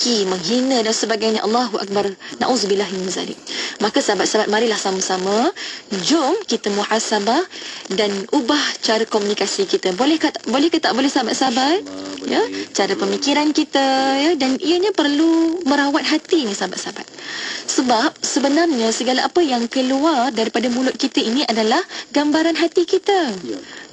memaki, menghina dan sebagainya. Allahu Akbar. Na'udzubillahi min zalik. Maka sahabat-sahabat, marilah sama-sama jom kita muhasabah dan ubah cara komunikasi kita. Boleh ke tak boleh sahabat-sahabat? Ya, cara pemikiran kita, ya, dan ianya perlu merawat hati ni sahabat-sahabat. Sebab sebenarnya segala apa yang keluar daripada mulut kita ini adalah gambaran hati kita.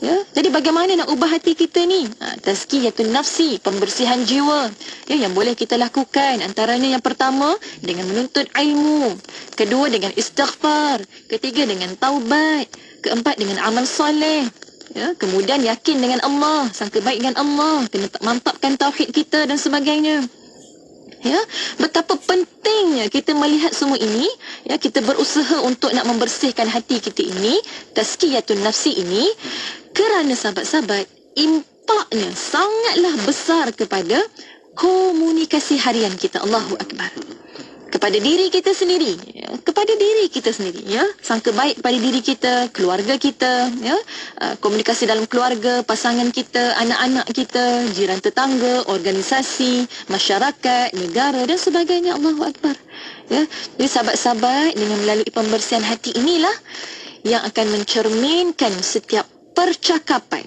Ya, jadi bagaimana nak ubah hati kita ni? Tazkiyatun nafsi, pembersihan jiwa. Ya, yang boleh kita lakukan antaranya yang pertama dengan menuntut ilmu, kedua dengan istighfar, ketiga dengan taubat, keempat dengan amal soleh. Ya, kemudian yakin dengan Allah, sangka baik dengan Allah, kena mantapkan tauhid kita dan sebagainya. Ya, betapa pentingnya kita melihat semua ini, ya, kita berusaha untuk nak membersihkan hati kita ini, tazkiyatun nafsi ini, kerana sahabat-sahabat, impaknya sangatlah besar kepada komunikasi harian kita. Allahu Akbar. Kepada diri kita sendiri, ya, kepada diri kita sendiri, ya, sangka baik pada diri kita, keluarga kita, ya, komunikasi dalam keluarga, pasangan kita, anak-anak kita, jiran tetangga, organisasi, masyarakat, negara dan sebagainya. Allahu Akbar. Ya, jadi sahabat-sahabat, dengan melalui pembersihan hati inilah yang akan mencerminkan setiap percakapan,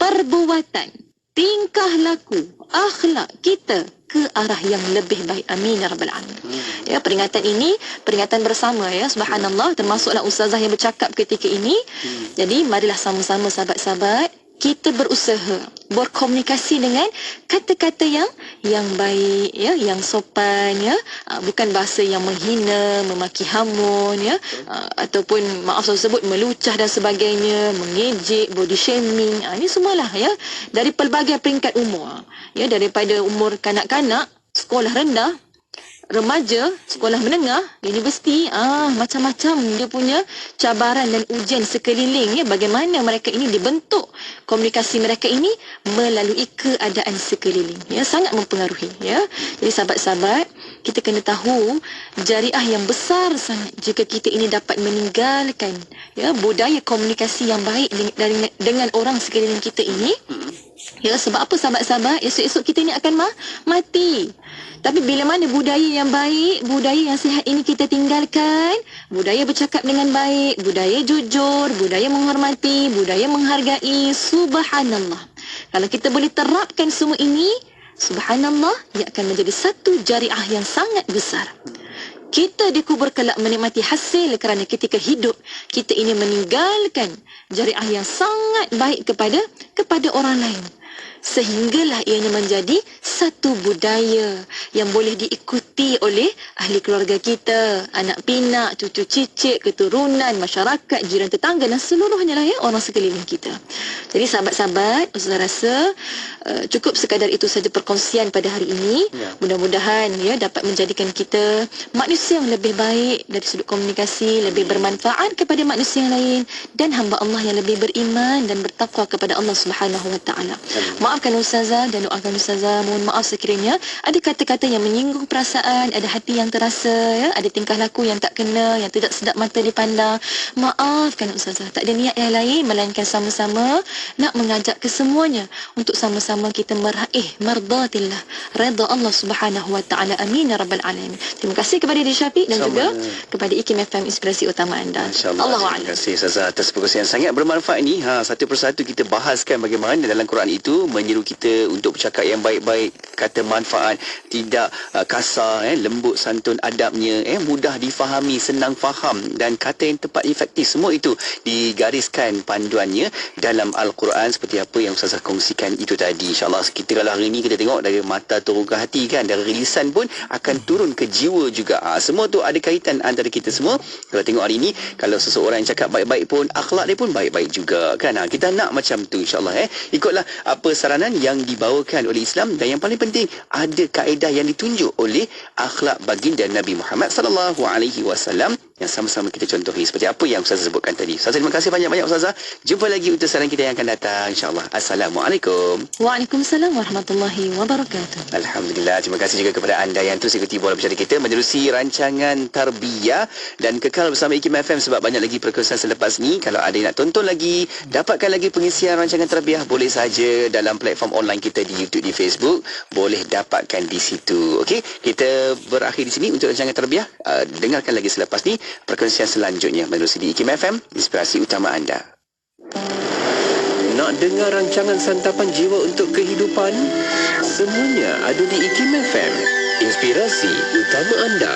perbuatan, tingkah laku, akhlak kita ke arah yang lebih baik. Amin ya rabbal alamin. Ya, peringatan ini peringatan bersama, ya, subhanallah, termasuklah ustazah yang bercakap ketika ini. Jadi marilah sama-sama sahabat-sahabat kita berusaha berkomunikasi dengan kata-kata yang baik, ya, yang sopan, ya, bukan bahasa yang menghina, memaki hamun, ya, ataupun maaf saya sebut melucah dan sebagainya, mengejek, body shaming. Ini semualah, ya, dari pelbagai peringkat umur, ya, daripada umur kanak-kanak, sekolah rendah, remaja, sekolah menengah, universiti, macam-macam dia punya cabaran dan ujian sekeliling, ya, bagaimana mereka ini dibentuk komunikasi mereka ini melalui keadaan sekeliling, ya, sangat mempengaruhi, ya. Jadi sahabat-sahabat, kita kena tahu jariah yang besar sangat jika kita ini dapat meninggalkan, ya, budaya komunikasi yang baik dengan orang sekeliling kita ini. Ya, sebab apa sahabat-sahabat? Esok-esok kita ni akan mati. Tapi bila mana budaya yang baik, budaya yang sihat ini kita tinggalkan, budaya bercakap dengan baik, budaya jujur, budaya menghormati, budaya menghargai, subhanallah. Kalau kita boleh terapkan semua ini, subhanallah, ia akan menjadi satu jariah yang sangat besar. Kita dikubur kelak menikmati hasil kerana ketika hidup kita ini meninggalkan jariah yang sangat baik kepada orang lain. Sehinggalah ianya menjadi satu budaya yang boleh diikuti oleh ahli keluarga kita, anak pinak, cucu cicit, keturunan, masyarakat, jiran tetangga dan seluruhnya lah, ya, orang sekeliling kita. Jadi sahabat-sahabat, saya rasa cukup sekadar itu saja perkongsian pada hari ini. Mudah-mudahan, ya, dapat menjadikan kita manusia yang lebih baik dari sudut komunikasi, lebih bermanfaat kepada manusia yang lain dan hamba Allah yang lebih beriman dan bertakwa kepada Allah Subhanahu wa taala. Maafkan ustazah dan doakan ustazah, mohon maaf sekiranya ada kata-kata yang menyinggung perasaan, ada hati yang terasa, ya, ada tingkah laku yang tak kena, yang tidak sedap mata dipandang. Maafkan ustazah, tak ada niat yang lain melainkan sama-sama nak mengajak kesemuanya untuk sama-sama kita meraih mardatillah, redha Allah Subhanahu wa taala. Amin ya rabbal alamin. Terima kasih kepada Diri Syafiq dan juga kepada IKIM FM, inspirasi utama anda. Terima kasih ustazah atas perkongsian sangat bermanfaat ini. Satu persatu kita bahaskan bagaimana dalam Quran itu menyeru kita untuk bercakap yang baik-baik, kata manfaat, tidak kasar, lembut santun adabnya, mudah difahami, senang faham dan kata yang tepat, efektif. Semua itu digariskan panduannya dalam Al-Quran seperti apa yang Ustazah kongsikan itu tadi. InsyaAllah kita kalau hari ini kita tengok dari mata turun ke hati, kan, dari lisan pun akan turun ke jiwa juga. Semua tu ada kaitan antara kita semua. Kalau tengok hari ini, kalau seseorang yang cakap baik-baik pun, akhlak dia pun baik-baik juga, kan. Kita nak macam tu insyaAllah. Ikutlah apa saranan yang dibawakan oleh Islam dan yang paling penting ada kaedah yang ditunjuk oleh akhlak baginda Nabi Muhammad sallallahu alaihi wasallam yang sama-sama kita contohi seperti apa yang Ustazah sebutkan tadi. Ustazah, terima kasih banyak-banyak Ustazah. Jumpa lagi untuk saran kita yang akan datang, insya-Allah. Assalamualaikum. Waalaikumsalam warahmatullahi wabarakatuh. Alhamdulillah. Terima kasih juga kepada anda yang terus ikuti bola bicara kita menerusi rancangan Tarbiyah, dan kekal bersama IKIM FM sebab banyak lagi perkongsian selepas ni. Kalau ada yang nak tonton lagi, dapatkan lagi pengisian rancangan Tarbiyah, boleh saja dalam platform online kita di YouTube, di Facebook, boleh dapatkan di situ. Okey, kita berakhir di sini untuk rancangan Tarbiyah. Dengarkan lagi selepas ni perkongsian selanjutnya menerusi di IKIM FM, inspirasi utama anda. Nak dengar rancangan santapan jiwa untuk kehidupan? Semuanya ada di IKIM FM, inspirasi utama anda.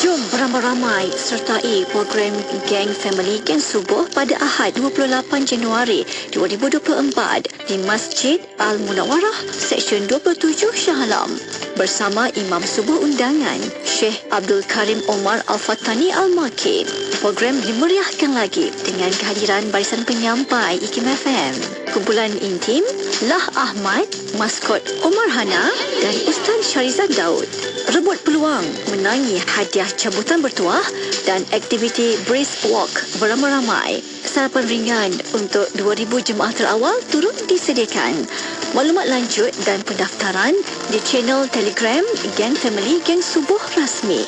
Jom beramai-ramai sertai program Gang Family Gang Subuh pada Ahad 28 Januari 2024 di Masjid Al-Munawarah, Seksyen 27 Shah Alam, bersama Imam Subuh Undangan Syekh Abdul Karim Omar Al-Fatani Al-Maki. Program dimeriahkan lagi dengan kehadiran barisan penyampai IKIM FM, kumpulan intim Lah Ahmad, maskot Omar Hana dan Ustaz Syarizad Daud. Rebut peluang menangi hadiah cabutan bertuah dan aktiviti brisk walk beramai-ramai. Sarapan ringan untuk 2,000 jemaah terawal turut disediakan. Maklumat lanjut dan pendaftaran di channel Telegram Gang Family Gang Subuh Rasmi.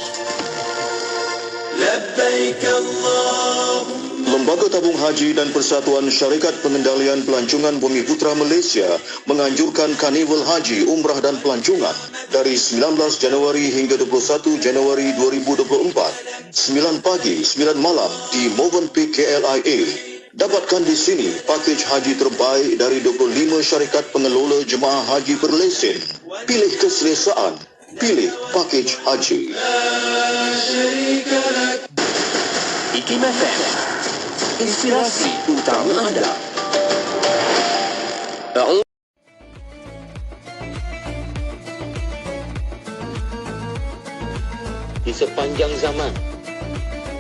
Lembaga Tabung Haji dan Persatuan Syarikat Pengendalian Pelancongan Bumi Putra Malaysia menganjurkan Karnival Haji, Umrah dan Pelancongan dari 19 Januari hingga 21 Januari 2024, 9 pagi, 9 malam di Movenpick KLIA. Dapatkan di sini pakej haji terbaik dari 25 syarikat pengelola jemaah haji berlesen. Pilih keselesaan, pilih pakej haji. IKIM FM, inspirasi utama anda. Di sepanjang zaman,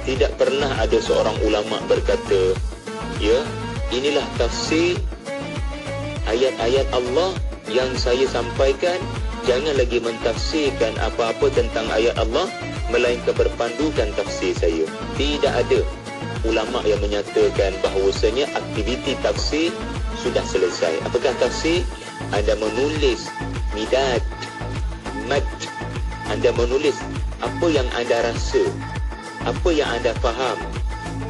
tidak pernah ada seorang ulama berkata, ya, inilah tafsir ayat-ayat Allah yang saya sampaikan. Jangan lagi mentafsirkan apa-apa tentang ayat Allah, melainkan berpandukan tafsir saya. Tidak ada ulama yang menyatakan bahawasanya aktiviti tafsir sudah selesai. Apakah tafsir? Anda menulis midad, mad. Anda menulis apa yang anda rasa, apa yang anda faham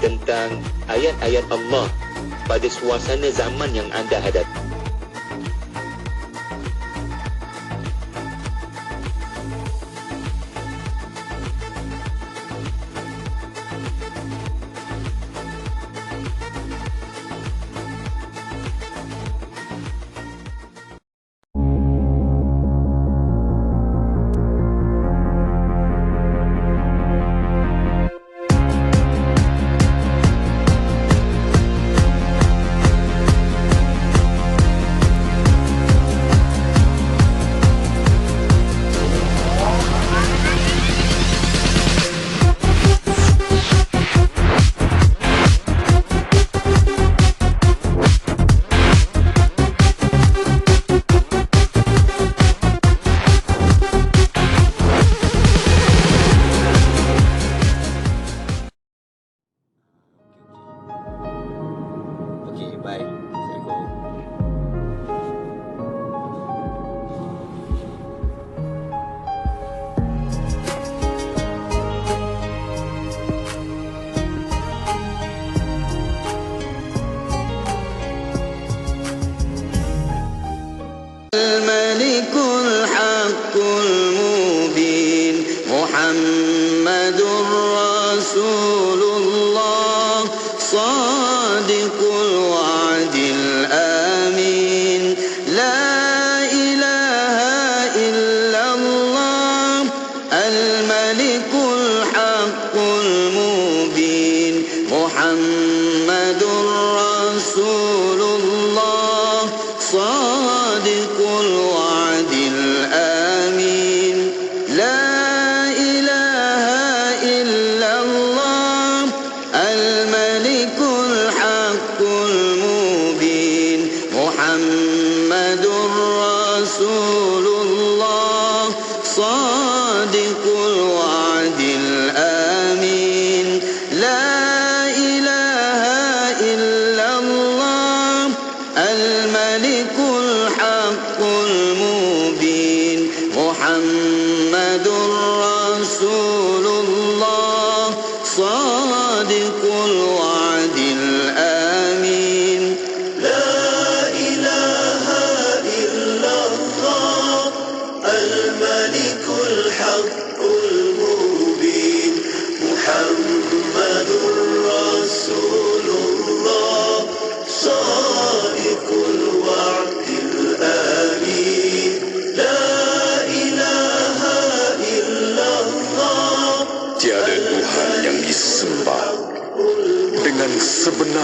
tentang ayat-ayat Allah pada suasana zaman yang anda hadapi. الملك الحق المبين محمد رسول الله صادق الوعد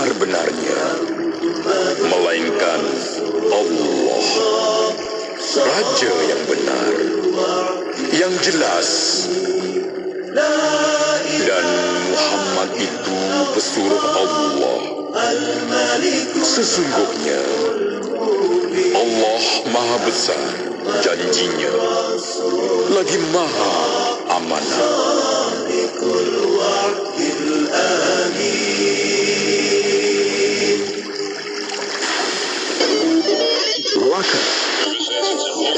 sebenar-benarnya, melainkan Allah, Raja yang benar, yang jelas. Dan Muhammad itu pesuruh Allah. Sesungguhnya Allah Maha Besar janjinya, lagi Maha amanah.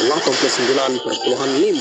Melaka 89.5.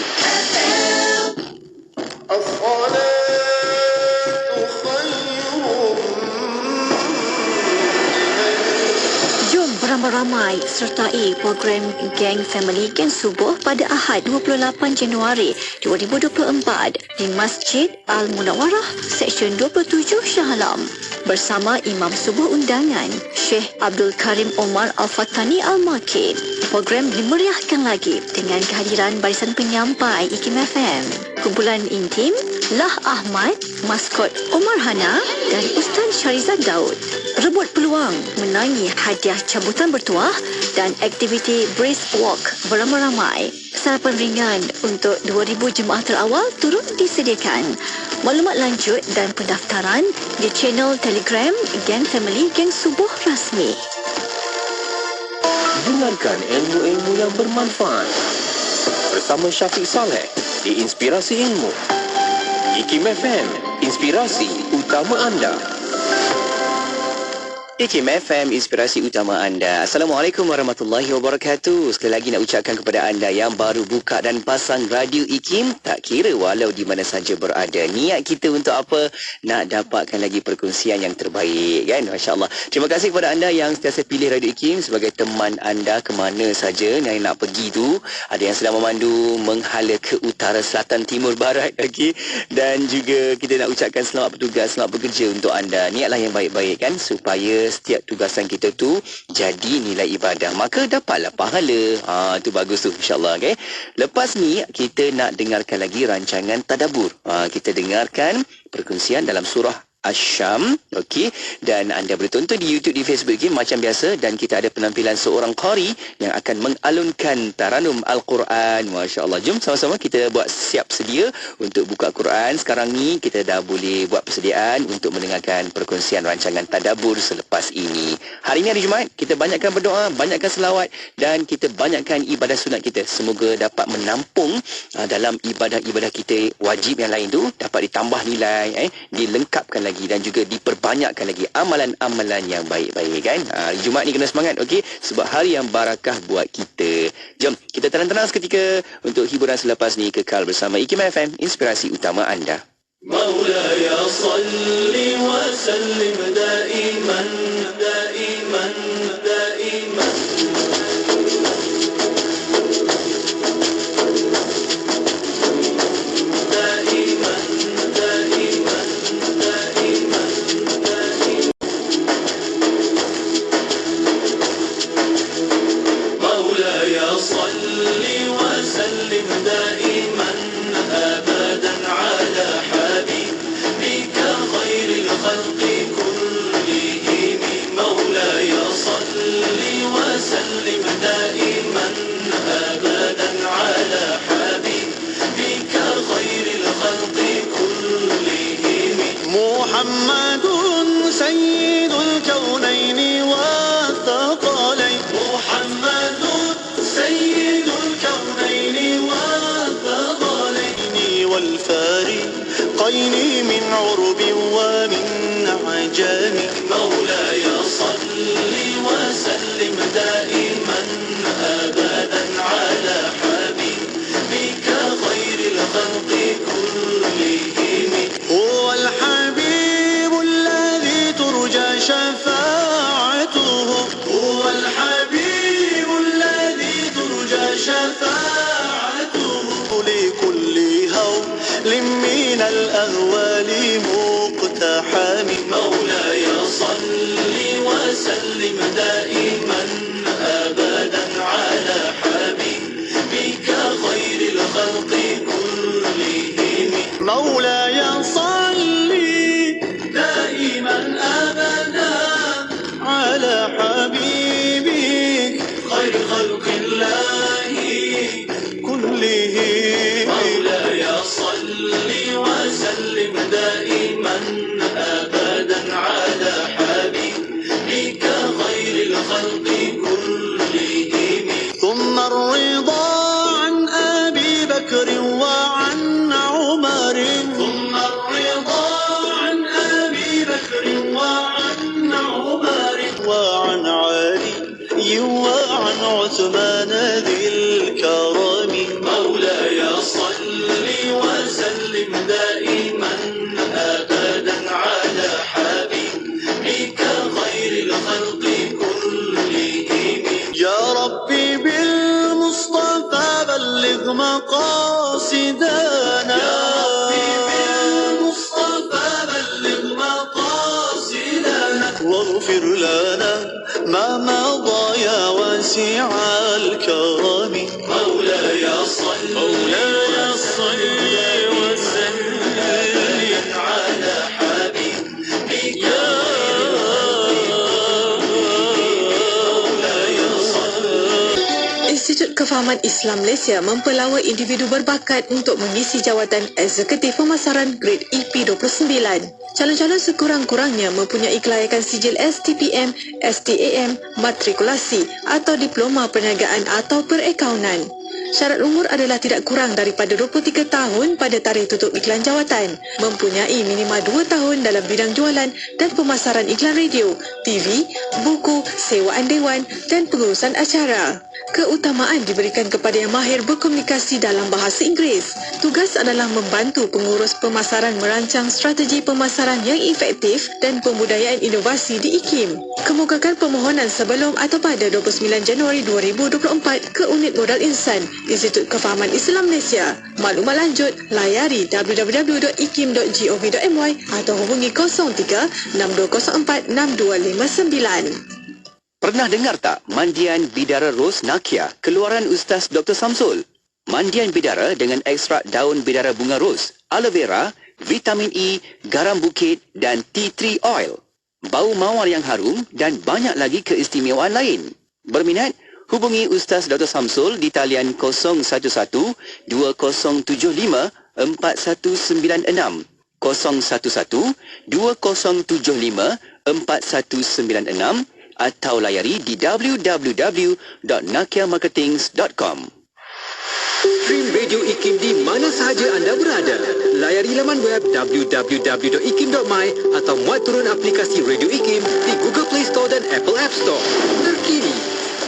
Jom beramai-ramai sertai program Gang Family Gang Subuh pada Ahad 28 Januari 2024 di Masjid Al-Munawarah, Seksyen 27 Shah Alam. Bersama Imam Subuh Undangan Syekh Abdul Karim Omar Al-Fatani Al-Makid. Program dimeriahkan lagi dengan kehadiran barisan penyampai IKIM FM, kumpulan intim Lah Ahmad, maskot Omar Hana dan Ustaz Syarizad Daud. Rebut peluang menangi hadiah cabutan bertuah dan aktiviti brisk walk beramai-ramai. Sarapan ringan untuk 2,000 jemaah terawal turut disediakan. Maklumat lanjut dan pendaftaran di channel Telegram Gang Family Gang Subuh Rasmi. Dengarkan ilmu-ilmu yang bermanfaat bersama Syafiq Saleh di Inspirasi Ilmu. IKIM FM, inspirasi utama anda. IKIM FM, inspirasi utama anda. Assalamualaikum warahmatullahi wabarakatuh. Sekali lagi nak ucapkan kepada anda yang baru buka dan pasang radio IKIM, tak kira walau di mana saja berada. Niat kita untuk apa? Nak dapatkan lagi perkongsian yang terbaik, kan? Masya Allah. Terima kasih kepada anda yang sentiasa pilih radio IKIM sebagai teman anda ke mana saja yang nak pergi tu. Ada yang sedang memandu menghala ke utara, selatan, timur, barat, okay? Dan juga kita nak ucapkan selamat bertugas, selamat bekerja untuk anda. Niatlah yang baik-baik, kan? Supaya setiap tugasan kita tu jadi nilai ibadah, maka dapatlah pahala. Tu bagus tu, insyaAllah, okay? Lepas ni kita nak dengarkan lagi rancangan tadabbur. Kita dengarkan perkongsian dalam surah Asy-Syam, okey, dan anda boleh tonton di YouTube, di Facebook ini macam biasa, dan kita ada penampilan seorang qari yang akan mengalunkan taranum Al-Quran. Masya-Allah. Jom sama-sama kita buat siap sedia untuk buka Quran. Sekarang ni kita dah boleh buat persediaan untuk mendengarkan perkongsian rancangan tadabbur selepas ini. Hari ini hari Jumaat, kita banyakkan berdoa, banyakkan selawat dan kita banyakkan ibadah sunat kita. Semoga dapat menampung dalam ibadah-ibadah kita wajib yang lain tu, dapat ditambah nilai, dilengkapkan lagi dan juga diperbanyakkan lagi amalan-amalan yang baik-baik, kan? Jumaat ni kena semangat, okey? Sebab hari yang barakah buat kita. Jom kita tenang-tenang seketika untuk hiburan selepas ni. Kekal bersama IKIM FM, inspirasi utama anda. Maulaya salli wa sallim daiman daiman daiman. محمد سيد الكونين والثقلين محمد سيد الكونين والثقلين والفارقين من عرب ومن عجم مولاي صل وسلم دائما أبدا على حبيبك خير الخلق كلهم هو الحبيب الذي ترجى شفاعته هو الحبيب الذي ترجى شفاعته لكل هول من الأهوال مقتحم مولاي صل وسلم دائما أبدا على حبيبك خير الخلق كلهم مولاي صل دائما أبدا وعن عثمان ذي الكرم مولاي صل وسلم دائما أبدا على حبيبك خير الخلق كلهم يا ربي بالمصطفى بلغ مقاصدنا يا ربي بالمصطفى بلغ مقاصدنا واغفر لنا ما مضى يا واسع الكرم مولاي صل وسلم على حبيبك Institut Kefahaman Islam Malaysia mempelawa individu berbakat untuk mengisi jawatan Eksekutif Pemasaran Grade EP29. Calon-calon sekurang-kurangnya mempunyai kelayakan sijil STPM, STAM, matrikulasi atau diploma perniagaan atau perakaunan. Syarat umur adalah tidak kurang daripada 23 tahun pada tarikh tutup iklan jawatan, mempunyai minima 2 tahun dalam bidang jualan dan pemasaran iklan radio, TV, buku, sewaan dewan dan pengurusan acara. Keutamaan diberikan kepada yang mahir berkomunikasi dalam bahasa Inggeris. Tugas adalah membantu pengurus pemasaran merancang strategi pemasaran yang efektif dan pembudayaan inovasi di IKIM. Kemukakan permohonan sebelum atau pada 29 Januari 2024 ke Unit Modal Insan, Institut Kefahaman Islam Malaysia. Maklumat lanjut, layari www.ikim.gov.my atau hubungi 03 6204 6259. Pernah dengar tak mandian bidara ros Nakia keluaran Ustaz Dr. Samsul? Mandian bidara dengan ekstrak daun bidara bunga ros, aloe vera, vitamin E, garam bukit dan tea tree oil. Bau mawar yang harum dan banyak lagi keistimewaan lain. Berminat? Hubungi Ustaz Dr. Samsul di talian 011 2075 4196. 011 2075 4196 atau layari di www.nakiamarketings.com. Stream Radio IKIM di mana sahaja anda berada. Layari laman web www.ikim.my atau muat turun aplikasi Radio IKIM di Google Play Store dan Apple App Store. Terkini,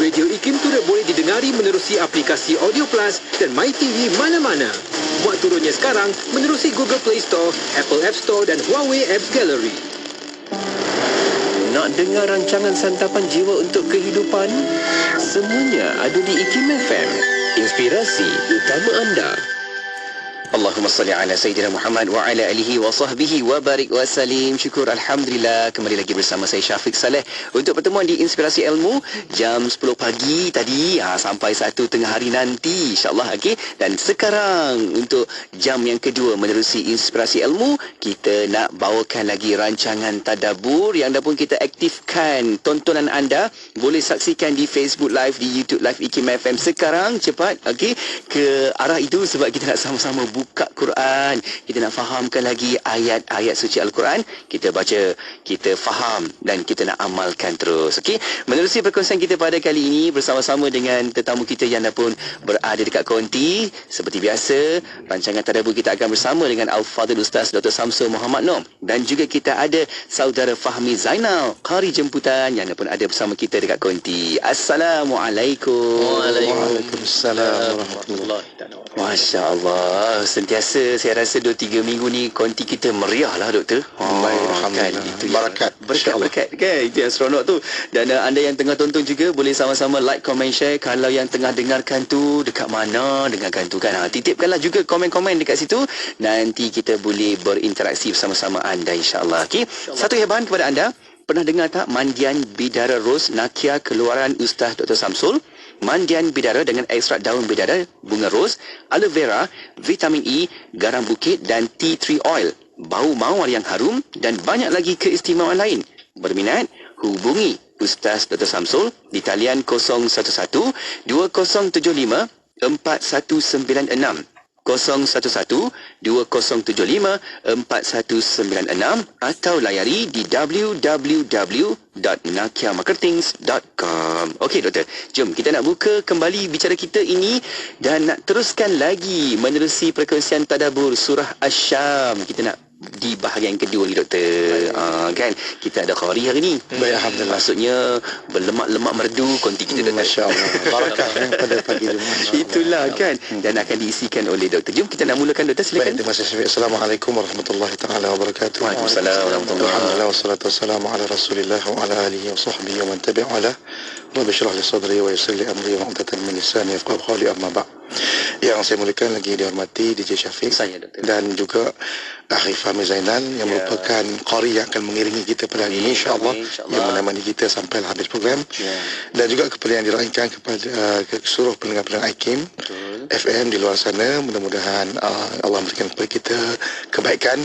Radio IKIM turut boleh didengari menerusi aplikasi Audio Plus dan MyTV mana-mana. Muat turunnya sekarang menerusi Google Play Store, Apple App Store dan Huawei Apps Gallery. Nak dengar rancangan santapan jiwa untuk kehidupan? Semuanya ada di IKIM FM. Inspirasi utama anda. Allahumma salli ala Sayyidina Muhammad wa ala alihi wa sahbihi wa barik wa salim. Syukur Alhamdulillah kembali lagi bersama saya Syafiq Saleh untuk pertemuan di Inspirasi Ilmu jam 10 pagi tadi sampai 1 tengah hari nanti insyaAllah. Okay? Dan sekarang untuk jam yang kedua menerusi Inspirasi Ilmu, kita nak bawakan lagi rancangan tadabbur yang dah pun kita aktifkan. Tontonan anda boleh saksikan di Facebook Live, di YouTube Live IKIM FM sekarang. Cepat ke arah itu sebab kita nak sama-sama buka Quran. Kita nak fahamkan lagi ayat-ayat suci Al-Quran. Kita baca, kita faham dan kita nak amalkan terus. Okey, menerusi perkongsian kita pada kali ini bersama-sama dengan tetamu kita yang dah pun berada dekat konti. Seperti biasa, rancangan tadabbur kita akan bersama dengan Al-Fadhil Ustaz Dr. Samsul Muhammad Nom, dan juga kita ada saudara Fahmi Zainal, qari jemputan yang dah pun ada bersama kita dekat konti. Assalamualaikum. Waalaikumsalam warahmatullahi wabarakatuh. Masya Allah, sentiasa saya rasa 2-3 minggu ni konti kita meriah lah doktor. Alhamdulillah. Itu berkat kan, itu yang seronok tu. Dan anda yang tengah tonton juga boleh sama-sama like, komen, share. Kalau yang tengah dengarkan tu dekat mana dengarkan tu kan, titipkanlah juga komen-komen dekat situ. Nanti kita boleh berinteraksi bersama-sama anda insyaAllah. Okay? Satu hebat kepada anda, pernah dengar tak mandian bidara ros Nakia keluaran Ustaz Dr. Samsul? Mandian bidara dengan ekstrak daun bidara, bunga ros, aloe vera, vitamin E, garam bukit dan tea tree oil. Bau mawar yang harum dan banyak lagi keistimewaan lain. Berminat? Hubungi Ustaz Dr. Samsul di talian 011 2075 4196. 011-2075-4196 atau layari di www.nakiamarketings.com. Okey doktor, jom kita nak buka kembali bicara kita ini dan nak teruskan lagi menerusi perkongsian tadabbur surah Asy-Syam. Kita nak di bahagian kedua ni doktor. Kan kita ada qari hari ni. Baik, alhamdulillah. Maksudnya berlemak-lemak merdu konti kita doktor. Masya-Allah. Barakah pada pagi Jumaat. Itulah kan, dan akan diisikan oleh doktor. Jom kita nak mulakan doktor, silakan. Baik, terima kasih. Assalamualaikum warahmatullahi taala wabarakatuh. Waalaikumsalam warahmatullahi. Alhamdulillah wassalatu wassalamu ala Rasulillah wa ala alihi wa sahbihi wa man tabi'a lah. Rabbi shrah li sadri wa yassir li amri wa 'uqdatam min lisani yafqahu qawli, amma ba'd. Yang saya muliakan lagi dihormati DJ Syafiq Saya, doktor. dan juga Akhi Fahmi Zainal yang merupakan qari yang akan mengiringi kita pada hari ini insya-Allah, yang menemani kita sampai habis program. Dan juga kepada yang diraihkan kepada seluruh pendengar-pendengar IKIM FM di luar sana, mudah-mudahan Allah memberikan kepada kita kebaikan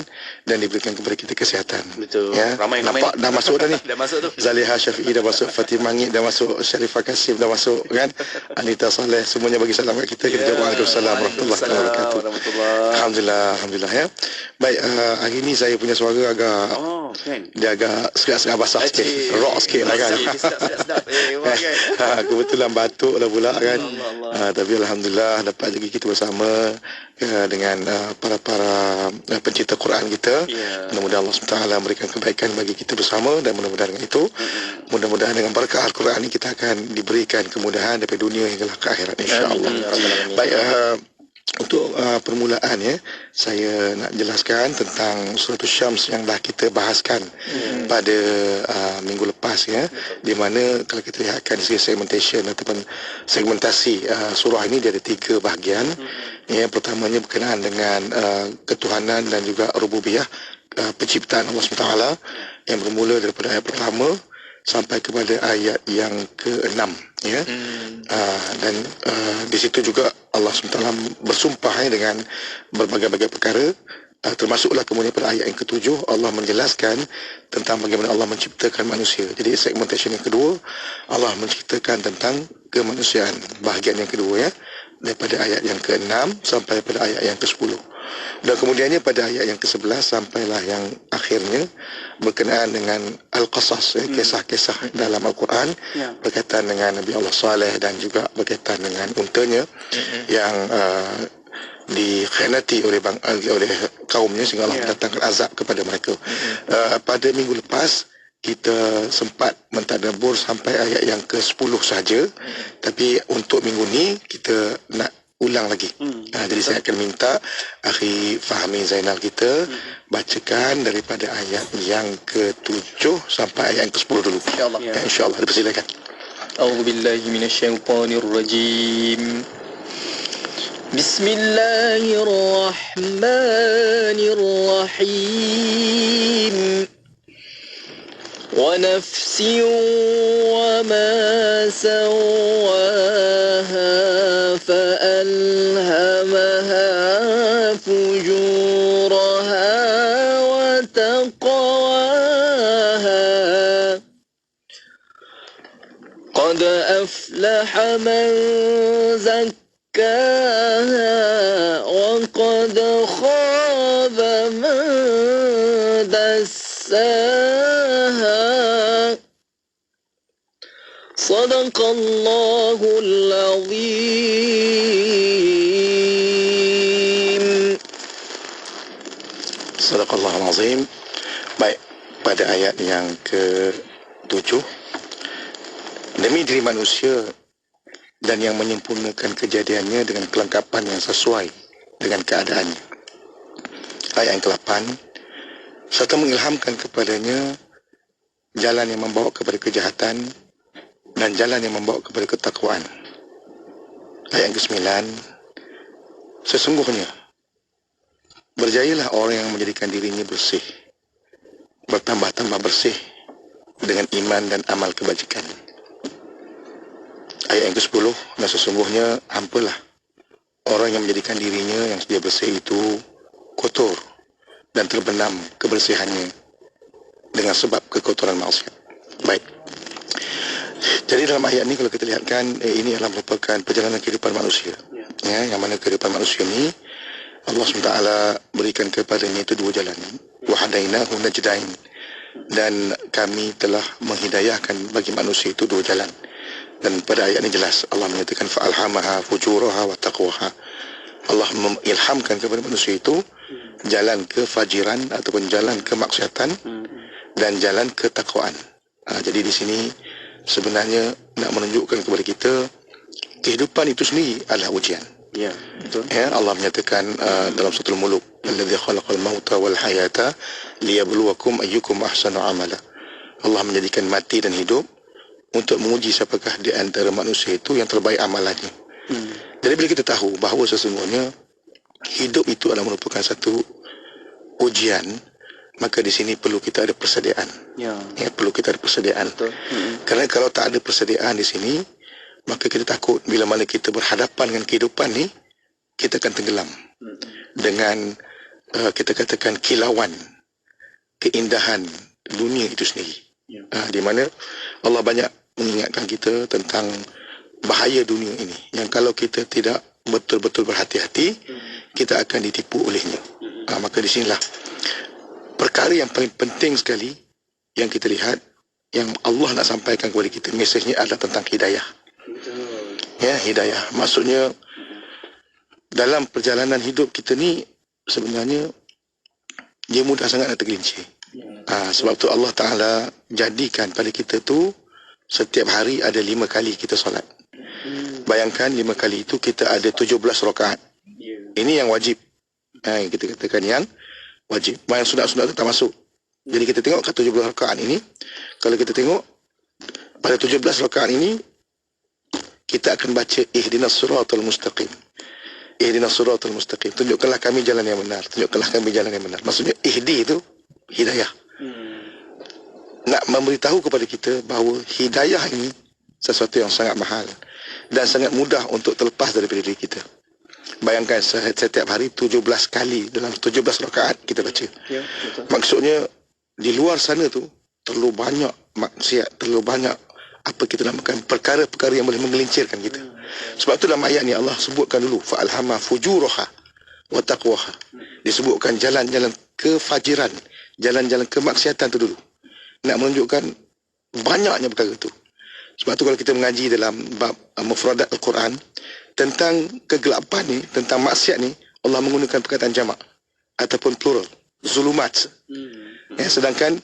dan diberikan kepada kita kesihatan. Betul. Ya. Ramai nampak dah masuk dah ni. Dah masuk tu. Zaliha Syafi'i dah masuk, Fatimah Ngit dah masuk, Syarifah Kasim dah masuk kan. Anita Saleh semuanya bagi salam kat kita. Kita jawab Waalaikumsalam warahmatullahi wabarakatuh. Alhamdulillah ya. Baik, hari ni saya punya suara agak kan. dia agak segar-segar basah sikit, rock sikit lah kan. Sedap. Kebetulan batuk lah pula kan. Tapi alhamdulillah dapat lagi kita bersama dengan para pencipta Quran kita. Mudah-mudahan Allah SWT memberikan kebaikan bagi kita bersama, dan mudah-mudahan dengan itu, mudah-mudahan dengan berkah Al-Quran ini kita akan diberikan kemudahan dari dunia hingga ke akhirat insya-Allah. Baik, untuk permulaan ya, saya nak jelaskan tentang surah Syams yang dah kita bahaskan pada minggu lepas ya, di mana kalau kita lihatkan dari segmentation ataupun segmentasi surah ini, dia ada 3 bahagian. Ya, pertamanya berkenaan dengan ketuhanan dan juga rububiyah, penciptaan Allah SWT, yang bermula daripada ayat pertama sampai kepada ayat yang ke-6 ya. Dan di situ juga Allah SWT bersumpah dengan berbagai-bagai perkara, termasuklah kemudian pada ayat yang ke-7 Allah menjelaskan tentang bagaimana Allah menciptakan manusia. Jadi segmentation yang kedua, Allah menciptakan tentang kemanusiaan, bahagian yang kedua ya, daripada ayat yang ke-6 sampai pada ayat yang ke-10. Dan kemudiannya pada ayat yang ke-11 sampailah yang akhirnya berkenaan dengan Al-Qasas, kisah-kisah dalam Al-Quran berkaitan dengan Nabi Allah Saleh dan juga berkaitan dengan untanya yang dikhianati oleh kaumnya sehingga Allah mendatangkan azab kepada mereka. Pada minggu lepas kita sempat mentadabbur sampai ayat yang ke-10 saja, tapi untuk minggu ni kita nak ulang lagi. Jadi saya akan minta Akhi Fahmi Zainal kita bacakan daripada ayat yang ke-7 sampai ayat yang ke-10 dulu. InsyaAllah. InsyaAllah. Dipersilakan. A'udzubillahi minasyaitonirrajim. Bismillahirrahmanirrahim. ونفس وما سواها فألهمها فجورها وتقواها قد أفلح من زكاها وقد خاب من دساها صدق الله العظيم. Sadaqallahul Azim. Baik, pada ayat yang ke-7, demi diri manusia dan yang menyempurnakan kejadiannya dengan kelengkapan yang sesuai dengan keadaannya. Ayat yang ke-8, serta mengilhamkan kepadanya jalan yang membawa kepada kejahatan dan jalan yang membawa kepada ketakwaan. Ayat yang ke-9, sesungguhnya berjayalah orang yang menjadikan dirinya bersih, bertambah-tambah bersih dengan iman dan amal kebajikan. Ayat yang ke-10, dan sesungguhnya hampalah orang yang menjadikan dirinya yang sedia bersih itu kotor dan terbenam kebersihannya dengan sebab kekotoran maksiat. Baik. Jadi dalam ayat ini kalau kita lihatkan, ini adalah merupakan perjalanan kehidupan manusia. Ya, yang mana kehidupan manusia ini Allah SWT berikan kepadanya itu 2 jalan. Wa hadainahu najdain. Dan kami telah menghidayahkan bagi manusia itu 2 jalan. Dan pada ayat ini jelas Allah menyatakan fa'alhamaha fujuraha wa taqwaha. Allah mengilhamkan kepada manusia itu jalan kefajiran ataupun jalan kemaksiatan dan jalan ketakwaan. Jadi di sini sebenarnya nak menunjukkan kepada kita kehidupan itu sendiri adalah ujian. Ya, betul. Ya, Allah menyatakan dalam suratul Mulk, "Allazi khalaqal mauta wal hayata liyabluwakum ayyukum ahsanu amala." Allah menjadikan mati dan hidup untuk menguji siapakah di antara manusia itu yang terbaik amalannya. Jadi bila kita tahu bahawa sesungguhnya hidup itu adalah merupakan satu ujian, maka di sini perlu kita ada persediaan. Ya, perlu kita ada persediaan. Kerana kalau tak ada persediaan di sini, maka kita takut bila mana kita berhadapan dengan kehidupan ni, kita akan tenggelam dengan kita katakan kilauan keindahan dunia itu sendiri. Di mana Allah banyak mengingatkan kita tentang bahaya dunia ini, yang kalau kita tidak betul-betul berhati-hati, kita akan ditipu olehnya. Maka di sinilah perkara yang paling penting sekali yang kita lihat, yang Allah nak sampaikan kepada kita, mesejnya adalah tentang hidayah. Ya, hidayah. Maksudnya dalam perjalanan hidup kita ni sebenarnya dia mudah sangat nak tergelincir. Sebab tu Allah Ta'ala jadikan pada kita tu setiap hari ada 5 kali kita solat. Bayangkan 5 kali itu kita ada 17 rakaat. Ini yang wajib. Kita katakan yang wajib. Yang sunat-sunat itu tak masuk. Jadi kita tengok kat 17 rakaat ini, kalau kita tengok pada 17 rakaat ini, kita akan baca ihdinas siratal mustaqim. Ihdinas siratal mustaqim. Tunjukkanlah kami jalan yang benar. Tunjukkanlah kami jalan yang benar. Maksudnya ihdi itu hidayah. Nak memberitahu kepada kita bahawa hidayah ini sesuatu yang sangat mahal dan sangat mudah untuk terlepas daripada diri kita. Bayangkan setiap hari 17 kali dalam 17 rakaat kita baca. Ya, maksudnya di luar sana tu terlalu banyak maksiat, terlalu banyak apa kita namakan perkara-perkara yang boleh menggelincirkan kita. Sebab tu dalam ayat ni Allah sebutkan dulu fa'alhama fujuraha wa taqwaha. Disebutkan jalan-jalan kefajiran, jalan-jalan kemaksiatan tu dulu. Nak menunjukkan banyaknya perkara tu. Sebab tu kalau kita mengaji dalam bab mufradat Al-Quran tentang kegelapan ni, tentang maksiat ni, Allah menggunakan perkataan jamak ataupun plural, zulumat. Sedangkan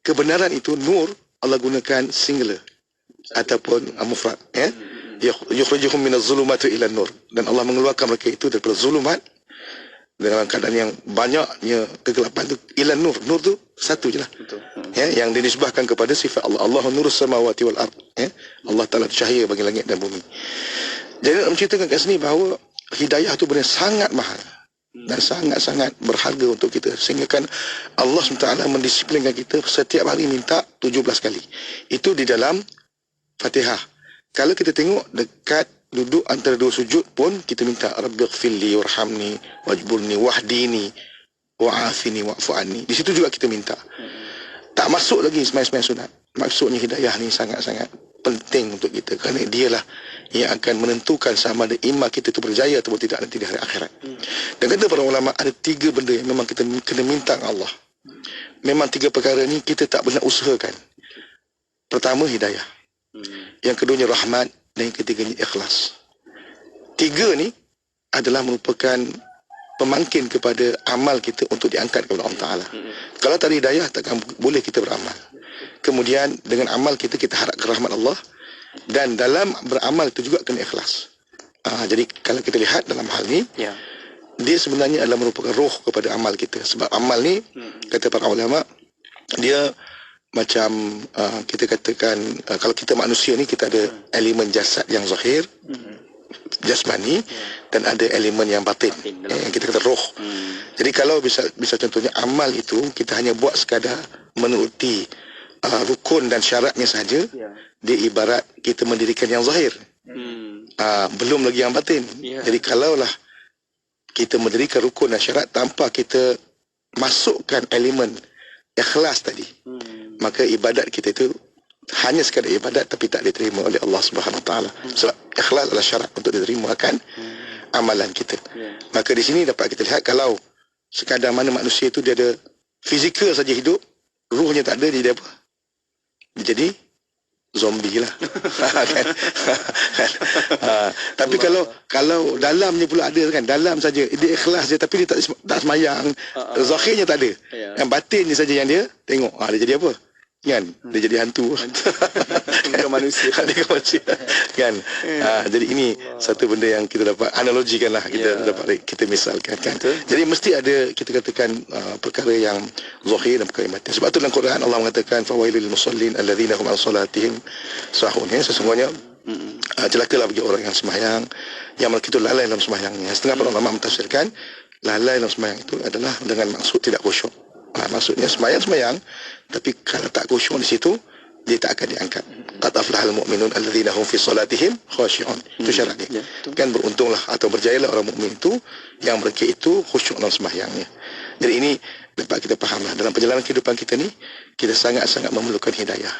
kebenaran itu nur, Allah gunakan singular ataupun mufrad. Yukhrijuhum minaz zulumati ila nur. Dan Allah mengeluarkan mereka itu daripada zulumat dalam keadaan yang banyaknya kegelapan tu ila nur. Nur tu satu je lah. Yang dinisbahkan kepada sifat Allah. Allahu nurus samawati wal ard. Allah Ta'ala cahaya bagi langit dan bumi. Jadi nak menceritakan kat sini bahawa hidayah tu benar sangat mahal dan sangat-sangat berharga untuk kita, sehingga kan Allah SWT mendisiplinkan kita setiap hari minta 17 kali. Itu di dalam Fatihah. Kalau kita tengok dekat duduk antara dua sujud pun kita minta Rabbighfirli warhamni wajburni wahdini wa'afini wa'fu anni. Di situ juga kita minta. Tak masuk lagi sembahyang sunat. Maksudnya hidayah ni sangat-sangat penting untuk kita, kerana dialah yang akan menentukan sama ada iman kita itu berjaya atau tidak nanti di hari akhirat. Dan kata para ulama, ada 3 benda yang memang kita kena minta Allah. Memang 3 perkara ni kita tak pernah usahakan. Pertama, hidayah. Yang keduanya rahmat, dan yang ketiganya ikhlas. 3 ni adalah merupakan pemangkin kepada amal kita untuk diangkat kepada Allah Ta'ala. Kalau tak ada hidayah, takkan boleh kita beramal. Kemudian dengan amal kita harapkan rahmat Allah, dan dalam beramal itu juga kena ikhlas. Jadi kalau kita lihat dalam hal ni, dia sebenarnya adalah merupakan roh kepada amal kita. Sebab amal ni, kata para ulama, dia macam kita katakan, kalau kita manusia ni, kita ada elemen jasad yang zahir, jasmani, dan ada elemen yang batin, yang kita kata roh. Jadi kalau bisa contohnya amal itu kita hanya buat sekadar menuruti rukun dan syaratnya saja, dia ibarat kita mendirikan yang zahir, belum lagi yang batin. Jadi kalaulah kita mendirikan rukun dan syarat tanpa kita masukkan elemen ikhlas tadi, maka ibadat kita itu hanya sekadar ibadat tapi tak diterima oleh Allah Subhanahu Wa Taala. Sebab ikhlas adalah syarat untuk diterima akan amalan kita. Maka di sini dapat kita lihat, kalau sekadar mana manusia itu dia ada fizikal saja hidup, ruhnya tak ada, dia apa? Dia jadi zombie lah. Kan? Tapi kalau dalamnya pula ada kan, dalam saja dia ikhlas je tapi dia tak semayang, zahirnya tak ada. Yang batinnya saja yang dia tengok. Dia jadi apa? Kan? Dia jadi hantu. Bukan manusia. Dia manusia. Kan? Jadi ini satu benda yang kita dapat analogikan lah, kita dapat kita misalkan kan. Jadi mesti ada kita katakan perkara yang zahir dan perkara yang batin. Sebab tu dalam Quran Allah mengatakan fawailul musallin alladzina hum an salatihim sahun. Sesungguhnya celakalah bagi orang yang sembahyang yang mereka itu lalai dalam sembahyangnya. Setengah para ulama mentafsirkan lalai dalam sembahyang itu adalah dengan maksud tidak khusyuk. Maksudnya sembahyang tapi kalau tak khusyuk di situ dia tak akan diangkat. Qad aflahal mu'minun alladzina hum fi salatihim khashi'un. Itu syarat dia. Kan beruntunglah atau berjayalah orang mukmin itu yang mereka itu khusyuk dalam sembahyangnya. Jadi ini dapat kita fahamlah dalam perjalanan kehidupan kita ni kita sangat-sangat memerlukan hidayah.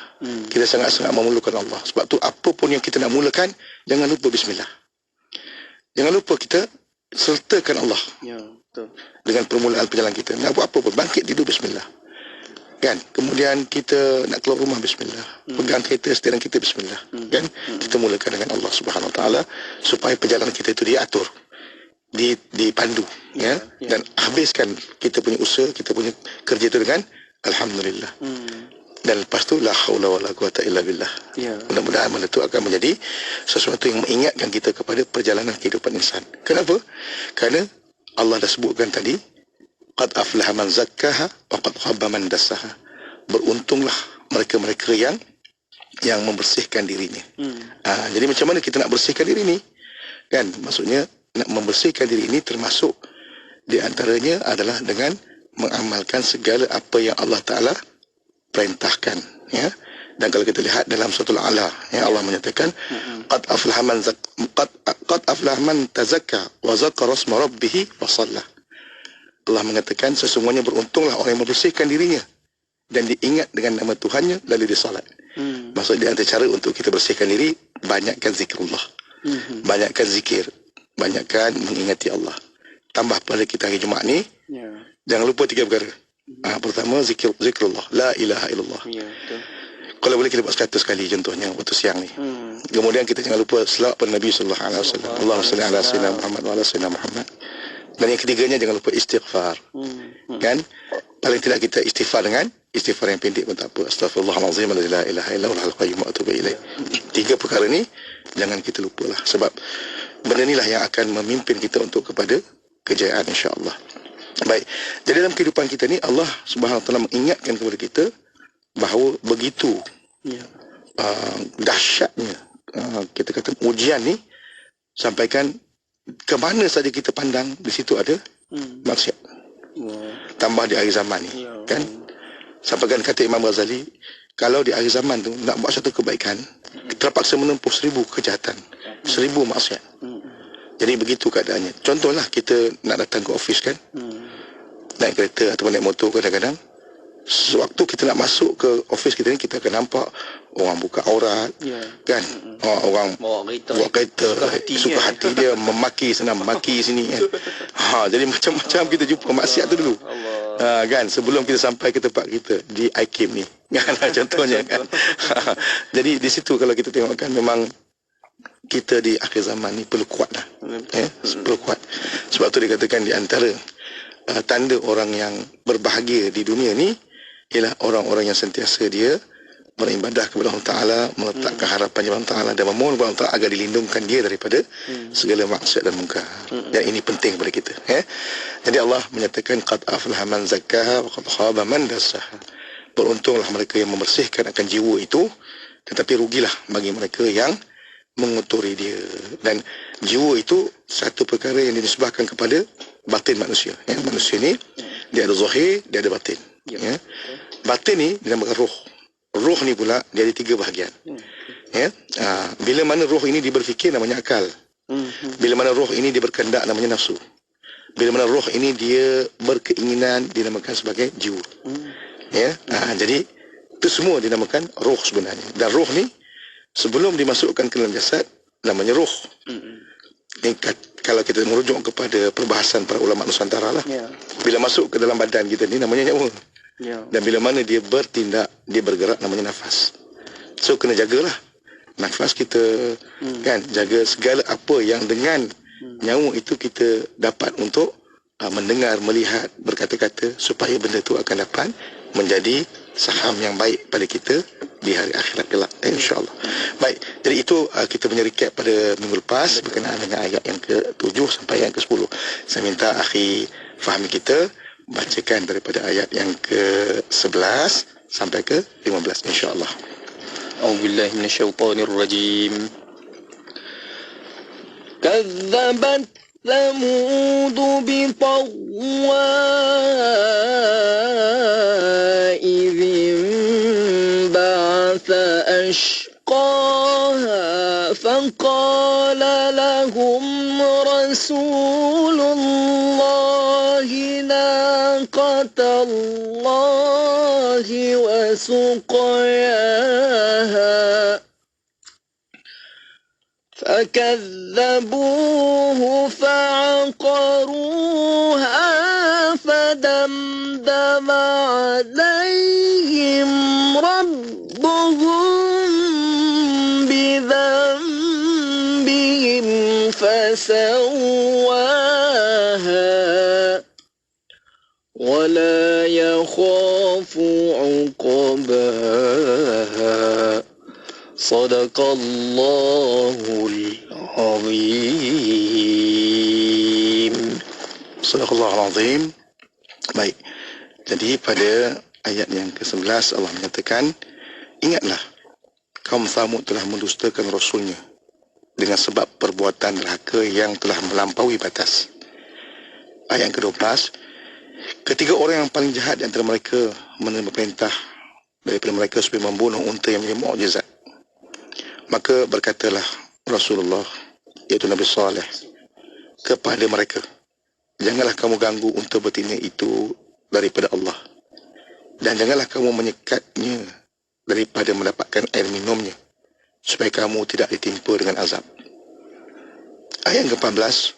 Kita sangat-sangat memerlukan Allah. Sebab tu apapun yang kita nak mulakan jangan lupa bismillah. Jangan lupa kita sertakan Allah. Ya, betul. Dengan permulaan perjalanan kita. Nak buat apa pun bangkit tidur bismillah. Kan? Kemudian kita nak keluar rumah bismillah. Pegang kereta steering kita bismillah. Kan? Kita mulakan dengan Allah Subhanahu Wa Taala supaya perjalanan kita itu diatur. Dipandu ya. Dan habiskan kita punya usaha, kita punya kerja itu dengan alhamdulillah. Dan lepas tu la haula wala quwata illa billah. Mudah-mudahan benda itu akan menjadi sesuatu yang mengingatkan kita kepada perjalanan kehidupan insan. Kenapa? Kerana Allah dah sebutkan tadi qad aflaha man zakkaha wa qad khaba man dassaha. Beruntunglah mereka-mereka yang membersihkan dirinya. Jadi macam mana kita nak bersihkan diri ni? Kan? Maksudnya nak membersihkan diri ini termasuk di antaranya adalah dengan mengamalkan segala apa yang Allah Ta'ala perintahkan. Ya? Dan kalau kita lihat dalam suratul A'la, ya, Allah menyatakan qad aflaha man tazakka wa zakara isma rabbih wa shalla. Allah mengatakan sesungguhnya beruntunglah orang yang membersihkan dirinya dan diingat dengan nama Tuhannya lalu dia salat. Maksud dia antara cara untuk kita bersihkan diri, banyakkan zikrullah. Banyakkan zikir. Banyakkan mengingati Allah. Tambah pada kita hari Jumaat ni, jangan lupa 3 perkara. Pertama, zikrullah. La ilaha illallah. Kalau boleh kita buat 100 kali contohnya waktu siang ni. Kemudian kita jangan lupa selawat pada Nabi sallallahu alaihi wasallam. Allahumma salli ala sayyidina Muhammad wa ala sayyidina Muhammad. Dan yang ketiganya jangan lupa istighfar. Kan? Paling tidak kita istighfar dengan istighfar yang pendek pun tak apa. Astaghfirullahalazim la ilaha illallahul qayyum wa atubu ilaih. 3 perkara ni jangan kita lupalah sebab benda inilah yang akan memimpin kita untuk kepada kejayaan insya-Allah. Baik. Jadi dalam kehidupan kita ni Allah Subhanahu Wa Taala mengingatkan kepada kita bahawa begitu dahsyatnya kita kata ujian ni sampaikan ke mana saja kita pandang di situ ada maksiat. Tambah di akhir zaman ni kan. Sampaikan kata Imam Ghazali kalau di akhir zaman tu nak buat satu kebaikan terpaksa menempuh 1000 kejahatan, 1000 maksiat. Jadi begitu keadaannya. Contohlah kita nak datang ke office kan, naik kereta atau naik motor kadang-kadang sewaktu kita nak masuk ke office kita ni kita akan nampak orang buka aurat kan, orang bawa kereta suka hati dia memaki sana memaki sini kan. Jadi macam-macam kita jumpa maksiat tu dulu. Kan sebelum kita sampai ke tempat kita di IKIM ni kan contohnya kan. Jadi di situ kalau kita tengok kan memang kita di akhir zaman ni perlu kuat lah. Perlu kuat. Sebab tu dikatakan di antara tanda orang yang berbahagia di dunia ni ialah orang-orang yang sentiasa dia beribadah kepada Allah Ta'ala, meletakkan harapan kepada Allah Ta'ala dan memohon kepada Allah Ta'ala agar dilindungkan dia daripada segala maksiat dan munkar. Dan ini penting kepada kita. Jadi Allah menyatakan qad aflaha man zakkaha wa qad khaba man dassaha. Beruntunglah mereka yang membersihkan akan jiwa itu, tetapi rugilah bagi mereka yang mengotori dia. Dan jiwa itu satu perkara yang dinisbahkan kepada batin manusia. Manusia ni dia ada zahir, dia ada batin. Batin ni dinamakan roh. Roh ni pula dia ada 3 bahagian. Bila mana roh ini dia berfikir namanya akal. Bila mana roh ini dia berkehendak namanya nafsu. Bila mana roh ini dia berkeinginan dinamakan sebagai jiwa. Jadi itu semua dinamakan roh sebenarnya. Dan roh ni sebelum dimasukkan ke dalam jasad namanya roh. Kalau kita merujuk kepada perbahasan para ulama Nusantara lah, bila masuk ke dalam badan kita ni namanya nyawa. Dan bila mana dia bertindak, dia bergerak namanya nafas. So kena jagalah nafas kita, kan, jaga segala apa yang dengan nyawa itu kita dapat untuk mendengar, melihat, berkata-kata, supaya benda itu akan dapat menjadi saham yang baik pada kita di hari akhirat kelak, insya-Allah. Baik, jadi itu kita punya recap pada minggu lepas berkenaan dengan ayat yang ke-7 sampai yang ke-10. Saya minta akhi Fahmi kita bacakan daripada ayat yang ke-11 sampai ke-15, insya-Allah. A'udzubillahi minasyaitonir rajim. Kazzabat ثمود بطغواها إذ انبعث أشقاها فقال لهم رسول الله ناقة الله وسقياها فكذبوه فعقروها فدمدم عليهم ربهم بذنبهم فسواها ولا يخاف عقباها Sadaqallahul Azim. Sadaqallahul Azim. Baik. Jadi pada ayat yang ke-11 Allah menyatakan, ingatlah kaum Thamud telah mendustakan Rasulnya dengan sebab perbuatan derhaka yang telah melampaui batas. Ayat yang ke-12, ketiga orang yang paling jahat di antara mereka menerima perintah daripada mereka supaya membunuh unta yang menjadi mukjizat. Maka berkatalah Rasulullah, iaitu Nabi Saleh, kepada mereka, janganlah kamu ganggu unta betina itu daripada Allah, dan janganlah kamu menyekatnya daripada mendapatkan air minumnya, supaya kamu tidak ditimpa dengan azab. Ayat ke-14,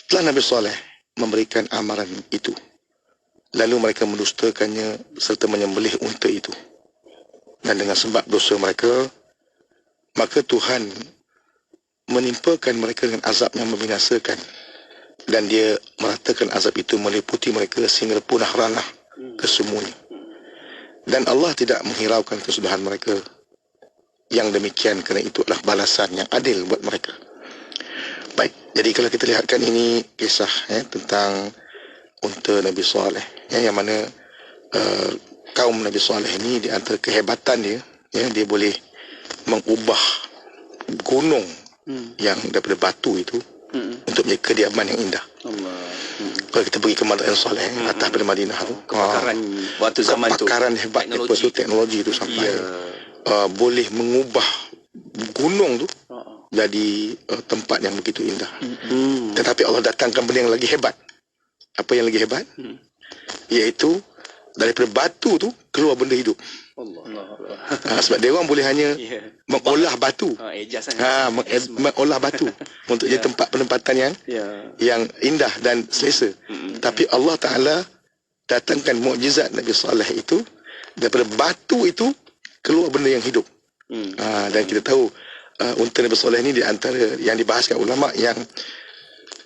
setelah Nabi Saleh memberikan amaran itu, lalu mereka mendustakannya serta menyembelih unta itu, dan dengan sebab dosa mereka, maka Tuhan menimpakan mereka dengan azab yang membinasakan, dan dia meratakan azab itu meliputi mereka sehingga punah ranah kesemuanya. Dan Allah tidak menghiraukan kesudahan mereka yang demikian, kerana itu adalah balasan yang adil buat mereka. Baik, jadi kalau kita lihatkan ini kisah tentang unta Nabi Saleh, yang mana kaum Nabi Saleh ini di antara kehebatan dia, dia boleh mengubah gunung yang daripada batu itu untuk menjadi kediaman yang indah. Kalau kita pergi ke Madinah Saleh, atas pada Madinah tu, kepakaran waktu zaman tu, kepakaran hebat teknologi, teknologi itu sampai boleh mengubah gunung tu jadi tempat yang begitu indah. Tetapi Allah datangkan benda yang lagi hebat. Apa yang lagi hebat? Iaitu daripada batu tu keluar benda hidup. Sebab dia orang boleh hanya mengolah batu, mengolah batu untuk jadi tempat penempatan yang indah dan selesa. Tapi Allah Ta'ala datangkan mukjizat Nabi Saleh itu, daripada batu itu keluar benda yang hidup. Dan kita tahu unta Nabi Saleh ini di antara yang dibahaskan ulama yang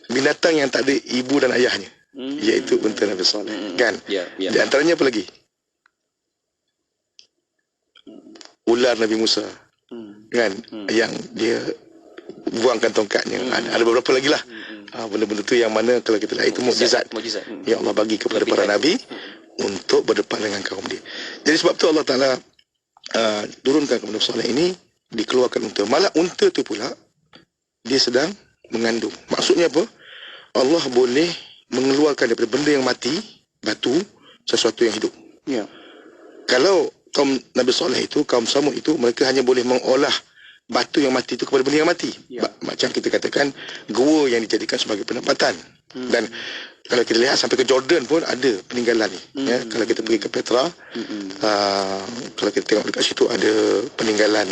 binatang yang tak ada ibu dan ayahnya, iaitu unta Nabi Saleh, kan? Di antaranya apa lagi? Ular Nabi Musa, kan, yang dia buangkan tongkatnya. Ada beberapa lagi lah benda-benda tu yang mana kalau kita lihat itu mukjizat yang Allah bagi kepada para nabi untuk berdepan dengan kaum dia. Jadi sebab tu Allah Ta'ala turunkan kepada Nabi Saleh ini, dikeluarkan unta. Malah unta tu pula dia sedang mengandung. Maksudnya apa? Allah boleh mengeluarkan daripada benda yang mati, batu, sesuatu yang hidup. Kalau kaum Nabi Saleh itu, kaum Samud itu, mereka hanya boleh mengolah batu yang mati itu kepada benda yang mati. Macam kita katakan gua yang dijadikan sebagai penempatan. Dan kalau kita lihat sampai ke Jordan pun ada peninggalan ni. Kalau kita pergi ke Petra, kalau kita tengok dekat situ ada peninggalan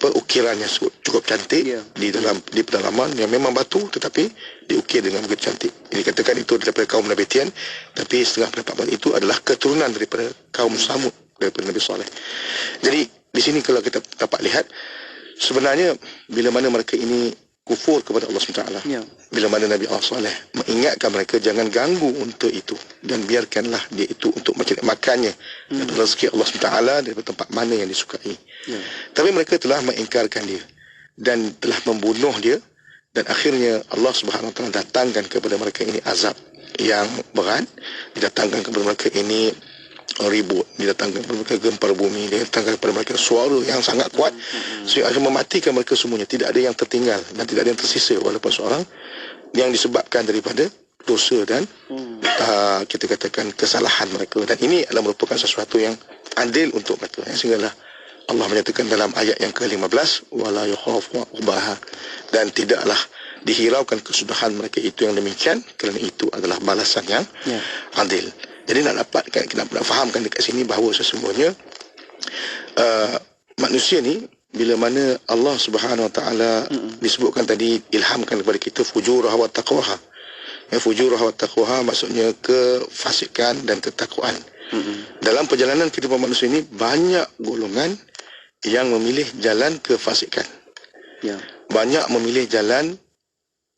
ukiran yang cukup cantik di pedalaman yang memang batu tetapi diukir dengan begitu cantik. Ini katakan itu daripada kaum Nabi Tian, tapi setengah pendapat itu adalah keturunan daripada kaum Samud daripada Nabi Saleh. Jadi di sini kalau kita dapat lihat, sebenarnya bila mana mereka ini kufur kepada Allah SWT, bila mana Nabi Allah Saleh mengingatkan mereka jangan ganggu unta itu dan biarkanlah dia itu untuk mencari makannya dan rezeki Allah SWT daripada tempat mana yang disukai. Tapi mereka telah mengingkarkan dia dan telah membunuh dia, dan akhirnya Allah Subhanahu Wa Taala datangkan kepada mereka ini azab yang berat, didatangkan kepada mereka ini ribut, didatangkan kepada mereka gempar bumi, didatangkan kepada mereka suara yang sangat kuat sehingga akan mematikan mereka semuanya. Tidak ada yang tertinggal dan tidak ada yang tersisa walaupun seorang, yang disebabkan daripada dosa dan kita katakan kesalahan mereka. Dan ini adalah merupakan sesuatu yang adil untuk mereka, sehinggalah Allah menyatakan dalam ayat yang ke-15, wala yakhafu uqbaha, dan tidaklah dihiraukan kesudahan mereka itu yang demikian, kerana itu adalah balasan yang adil. Jadi nak fahamkan dekat sini bahawa sesungguhnya manusia ni, bila mana Allah Subhanahu Wa Taala disebutkan tadi, ilhamkan kepada kita fujurah wa taqwaha. Fujurah wa taqwaha maksudnya kefasikan dan ketakwaan. Dalam perjalanan kehidupan manusia ini banyak golongan yang memilih jalan kefasikan. Banyak memilih jalan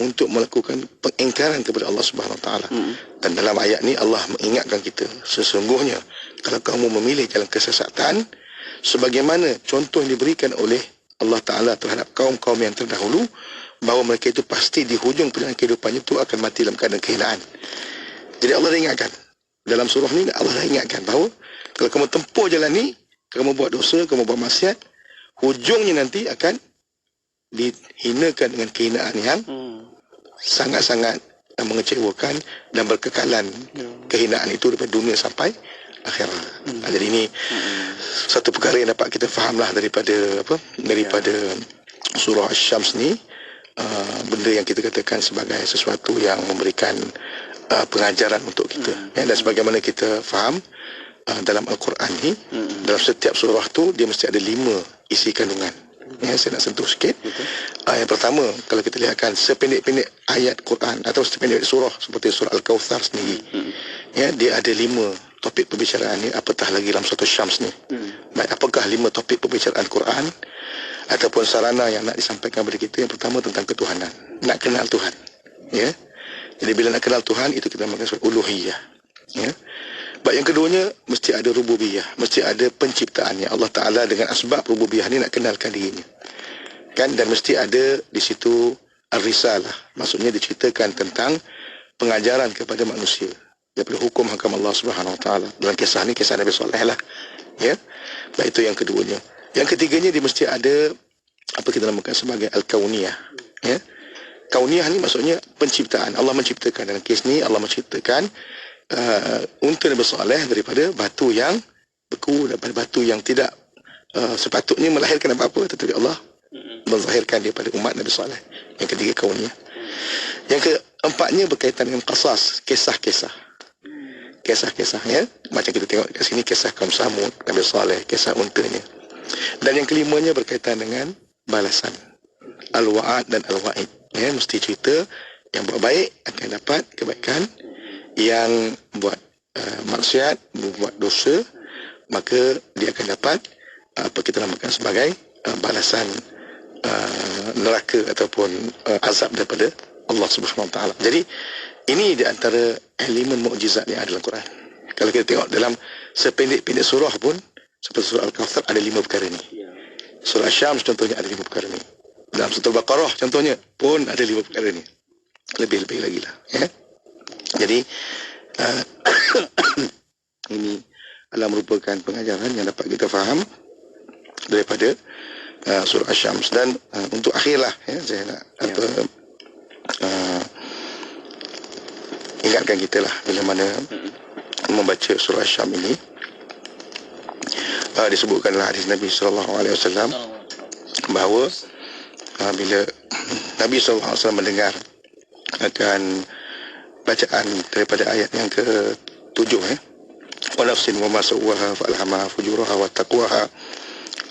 untuk melakukan pengingkaran kepada Allah Subhanahu Wa Taala. Dan dalam ayat ni Allah mengingatkan kita, sesungguhnya kalau kamu memilih jalan kesesatan, sebagaimana contoh yang diberikan oleh Allah Taala terhadap kaum-kaum yang terdahulu, bahawa mereka itu pasti di hujung perjalanan kehidupannya itu akan mati dalam keadaan kehinaan. Jadi Allah dah ingatkan dalam surah ni, Allah dah ingatkan bahawa kalau kamu tempuh jalan ni, kamu buat dosa, kamu buat maksiat, hujungnya nanti akan dihinakan dengan kehinaan yang sangat-sangat mengecewakan dan berkekalan. Kehinaan itu daripada dunia sampai akhirat. Jadi ini satu perkara yang dapat kita fahamlah daripada surah Asy-Syams ni, benda yang kita katakan sebagai sesuatu yang memberikan pengajaran untuk kita. Dan sebagaimana kita faham dalam Al-Quran ni, dalam setiap surah tu dia mesti ada 5 isi kandungan. Saya nak sentuh sikit. Yang pertama, kalau kita lihatkan sependek-pendek ayat Quran atau sependek surah seperti surah Al-Kawthar sendiri, dia ada 5 topik pembicaraan ni, apatah lagi dalam surah Syams ni. Baik, apakah 5 topik pembicaraan Quran ataupun sarana yang nak disampaikan kepada kita? Yang pertama tentang ketuhanan, nak kenal Tuhan. Jadi bila nak kenal Tuhan, itu kita makan surah uluhiyah. Baik, yang keduanya mesti ada rububiyah, mesti ada penciptaannya. Allah Ta'ala dengan asbab rububiyah ni nak kenalkan dirinya, dan mesti ada di situ ar-risalah, maksudnya diceritakan tentang pengajaran kepada manusia daripada hukum hakam Allah Subhanahu Wa Taala. Dalam kisah ni kisah Nabi Saleh lah. Baik, itu yang keduanya. Yang ketiganya dia mesti ada apa kita namakan sebagai al-kauniyah. Kauniyah ni maksudnya penciptaan. Allah menciptakan, dalam kes ni Allah menciptakan unta Nabi Saleh daripada batu yang beku, daripada batu yang tidak sepatutnya melahirkan apa-apa, tetapi Allah menzahirkan dia pada umat Nabi Saleh. Yang ketiga kauniyah. Yang keempatnya berkaitan dengan qasas, kisah-kisah. Kisah-kisah, macam kita tengok kat sini, kisah kaum Samud, Nabi Saleh, kisah untanya. Dan yang kelimanya berkaitan dengan balasan, al-wa'ad dan al-wa'id. Mesti cerita yang buat baik akan dapat kebaikan, yang buat maksiat, buat dosa, maka dia akan dapat apa kita namakan sebagai balasan neraka ataupun azab daripada Allah Subhanahu Wa Taala. Jadi ini di antara elemen mukjizat yang ada dalam Quran. Kalau kita tengok dalam sependek-pendek surah pun, seperti surah Al-Kawthar ada 5 perkara ni. Surah Syams contohnya ada 5 perkara ni. Dalam surah Al-Baqarah contohnya pun ada 5 perkara ni. Lebih-lebih lagi lah. Jadi ini adalah merupakan pengajaran yang dapat kita faham daripada surah Asy-Syams. Dan untuk akhirlah, saya nak ingatkan kita lah, bila mana membaca surah Asy-Syams ini, disebutkanlah hadis Nabi SAW bahawa bila Nabi SAW mendengar akan bacaan daripada ayat yang ke-7, wa nafsin wa ma sawwaha fa alhamaha fujuraha wa taqwaha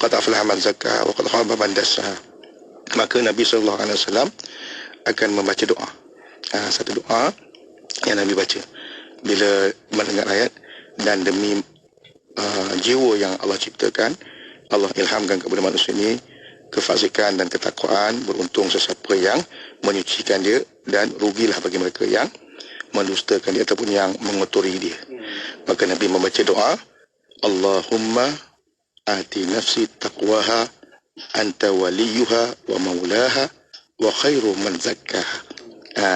qad aflaha man zakkaha wa qad khaba man dassaha. Maka Nabi SAW akan membaca doa. Satu doa yang Nabi baca bila mendengar ayat, dan demi jiwa yang Allah ciptakan, Allah ilhamkan kepada manusia ini kefasikan dan ketakwaan. Beruntung sesiapa yang menyucikan dia, dan rugilah bagi mereka yang mendustakan dia ataupun yang mengotori dia. Maka Nabi membaca doa, Allahumma ati nafsi taqwaha anta waliyuha wa maulaha wa khairu man zakkaha.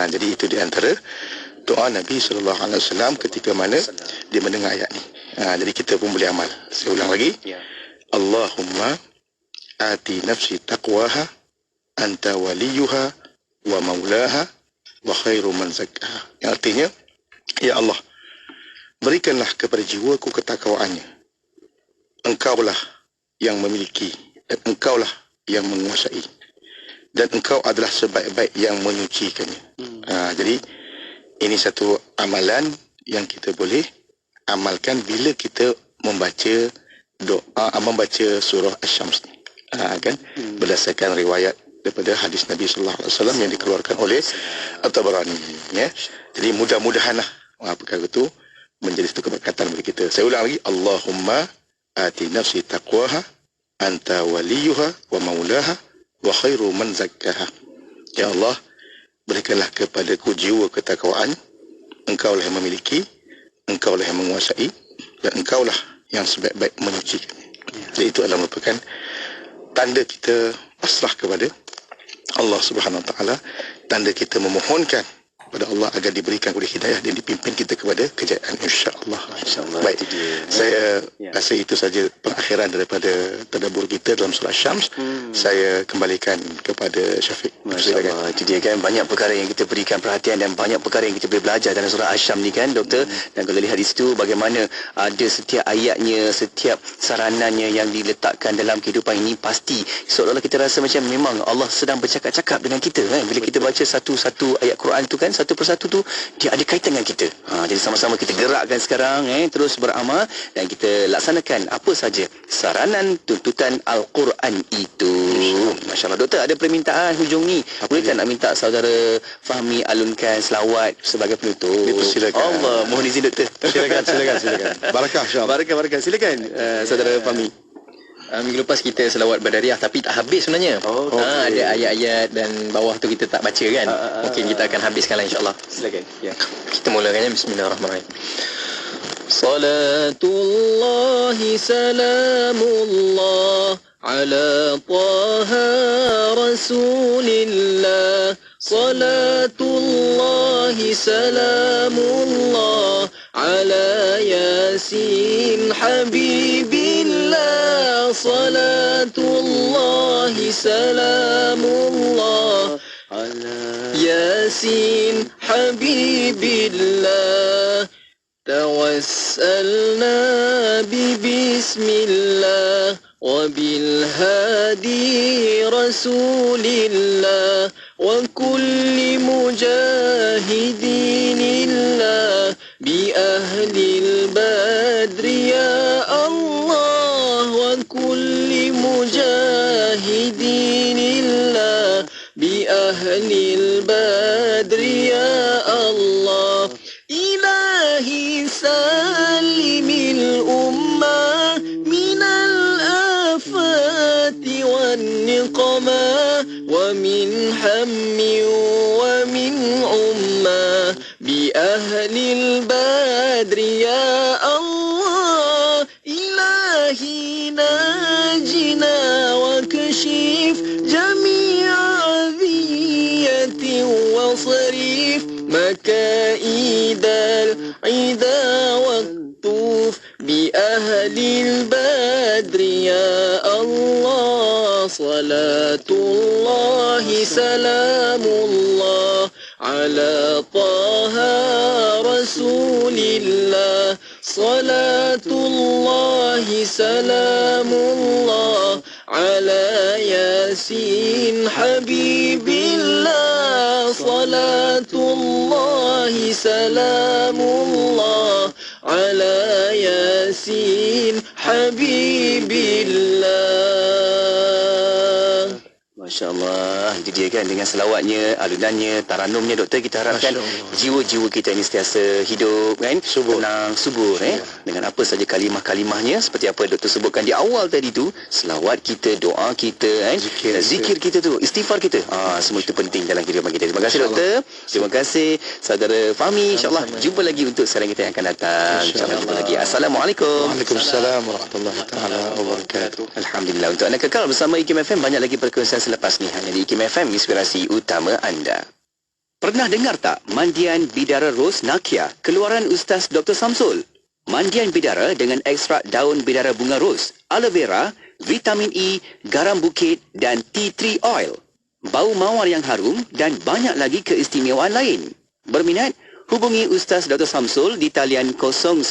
Jadi itu di antara doa Nabi SAW ketika mana dia mendengar ayat ni. Jadi kita pun boleh amal. Saya ulang lagi. Allahumma ati nafsi taqwaha anta waliyuha wa maulaha wa khairu man zakkaha. Yang artinya, ya Allah, berikanlah kepada jiwaku ketakwaannya. Engkaulah yang memiliki dan engkaulah yang menguasai, dan engkau adalah sebaik-baik yang menyucikannya. Jadi ini satu amalan yang kita boleh amalkan bila kita membaca doa, membaca surah Asy-Syams ni. Kan berdasarkan riwayat daripada hadis Nabi sallallahu alaihi wasallam yang dikeluarkan oleh At-Tabarani, ya. Jadi mudah-mudahanlah perkara itu menjadi satu keberkatan bagi kita. Saya ulang lagi, Allahumma ati nafsi taqwaha anta waliyuha wa maulaha wa khairu man zakkaha. Ya Allah, berikanlah kepadaku jiwa ketakwaan, engkaulah yang memiliki, engkaulah yang menguasai, dan engkaulah yang sebaik-baik menyucikan. Jadi itu adalah merupakan tanda kita pasrah kepada Allah Subhanahu Wa Taala, tanda kita memohonkan kepada Allah agar diberikan kepada hidayah dan dipimpin kita kepada kejayaan, insya-Allah. Insya-Allah. Baik. Saya rasa itu saja perakhiran daripada tadabbur kita dalam surah Asy-Syams. Saya kembalikan kepada Syafiq. Masya-Allah. Itu dia kan, banyak perkara yang kita berikan perhatian dan banyak perkara yang kita boleh belajar dalam surah Asy-Syams ni kan, Doktor. Dan kalau lihat di situ bagaimana ada setiap ayatnya, setiap saranannya yang diletakkan dalam kehidupan ini, pasti seolah-olah kita rasa macam memang Allah sedang bercakap-cakap dengan kita kan. Bila kita baca satu-satu ayat Quran tu kan, satu persatu tu dia ada kaitan dengan kita. Jadi sama-sama kita gerakkan sekarang, terus beramal dan kita laksanakan apa saja saranan tuntutan Al-Quran itu. Masya-Allah. Doktor, ada permintaan hujung ni. Boleh tak nak minta saudara Fahmi alunkan selawat sebagai penutup? Silakan. Allah, mohon izin Doktor. Silakan. Barakah, insya-Allah. Barakah. Silakan saudara Fahmi. Minggu lepas kita selawat Badariah tapi tak habis sebenarnya. Ada ayat-ayat dan bawah tu kita tak baca kan. Mungkin kita akan habiskanlah insya-Allah. Silakan. Ya. Kita mulakannya. Bismillahirrahmanirrahim. Salatullahi salamullah ala taha rasulillah. Salatullahi salamullah ala yasin habibillah. Salatullahi salamullah ala yasin habibillah. Tawassalna bismillah wa bil hadi rasulillah wa kulli mujahidinillah bi ahlil badri ya Allah wa kulli mujahidinillah bi ahlil badri ya Allah. Ilahi salimil ummah minal afati wan niqamah wa min hammi wa min ummah bi ahlil badri ya Allah. Ilahi najina wa kashif jami'a dhiyati wa sarif مكائد العدا والطوف بأهل البدر يا الله. صلاة الله سلام الله على طه رسول الله. صلاة الله سلام الله على ياسين حبيب الله. صلاة الله سلام الله على ياسين حبيب الله. Masya Allah, itu dia kan, dengan selawatnya, alunannya, taranumnya, doktor, kita harapkan jiwa-jiwa kita ini sentiasa hidup kan, tenang, subur dengan apa saja kalimah-kalimahnya seperti apa doktor sebutkan di awal tadi tu, selawat kita, doa kita zikir kita tu, istighfar kita, semua itu penting dalam kehidupan kita. Terima kasih doktor, terima kasih saudara Fahmi. InsyaAllah jumpa lagi untuk siaran kita yang akan datang. InsyaAllah jumpa lagi. Assalamualaikum. Waalaikumsalam warahmatullahi taala wabarakatuh. Alhamdulillah, untuk anda kekal bersama IKIM FM, banyak lagi perkongsian selepas ni hanya di IKIM FM, inspirasi utama anda. Pernah dengar tak mandian bidara ros Nakia keluaran Ustaz Dr. Samsul? Mandian bidara dengan ekstrak daun bidara bunga ros, aloe vera, vitamin E, garam bukit dan tea tree oil. Bau mawar yang harum dan banyak lagi keistimewaan lain. Berminat? Hubungi Ustaz Dr. Samsul di talian 011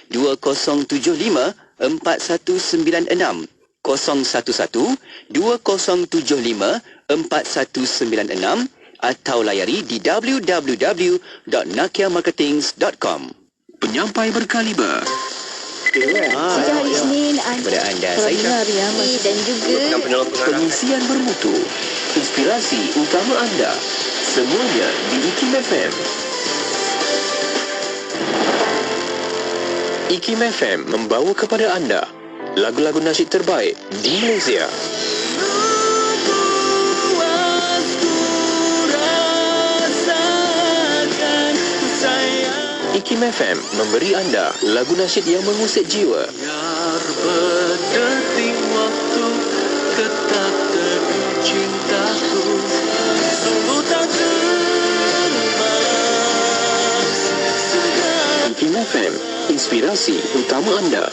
2075 4196 011 2075 4196 atau layari di www.nakiamarketings.com. Penyampai berkaliber. Sejak hari Isnin kepada anda, saya dan juga pengisian bermutu, inspirasi utama anda, semuanya di IKIM FM. IKIM FM membawa kepada anda lagu-lagu nasyid terbaik di Malaysia. IKIM FM memberi anda lagu nasyid yang mengusik jiwa. Biar berdetik waktu ketak teguh cintaku, sungguh tak terbalas. IKIM FM, inspirasi utama anda.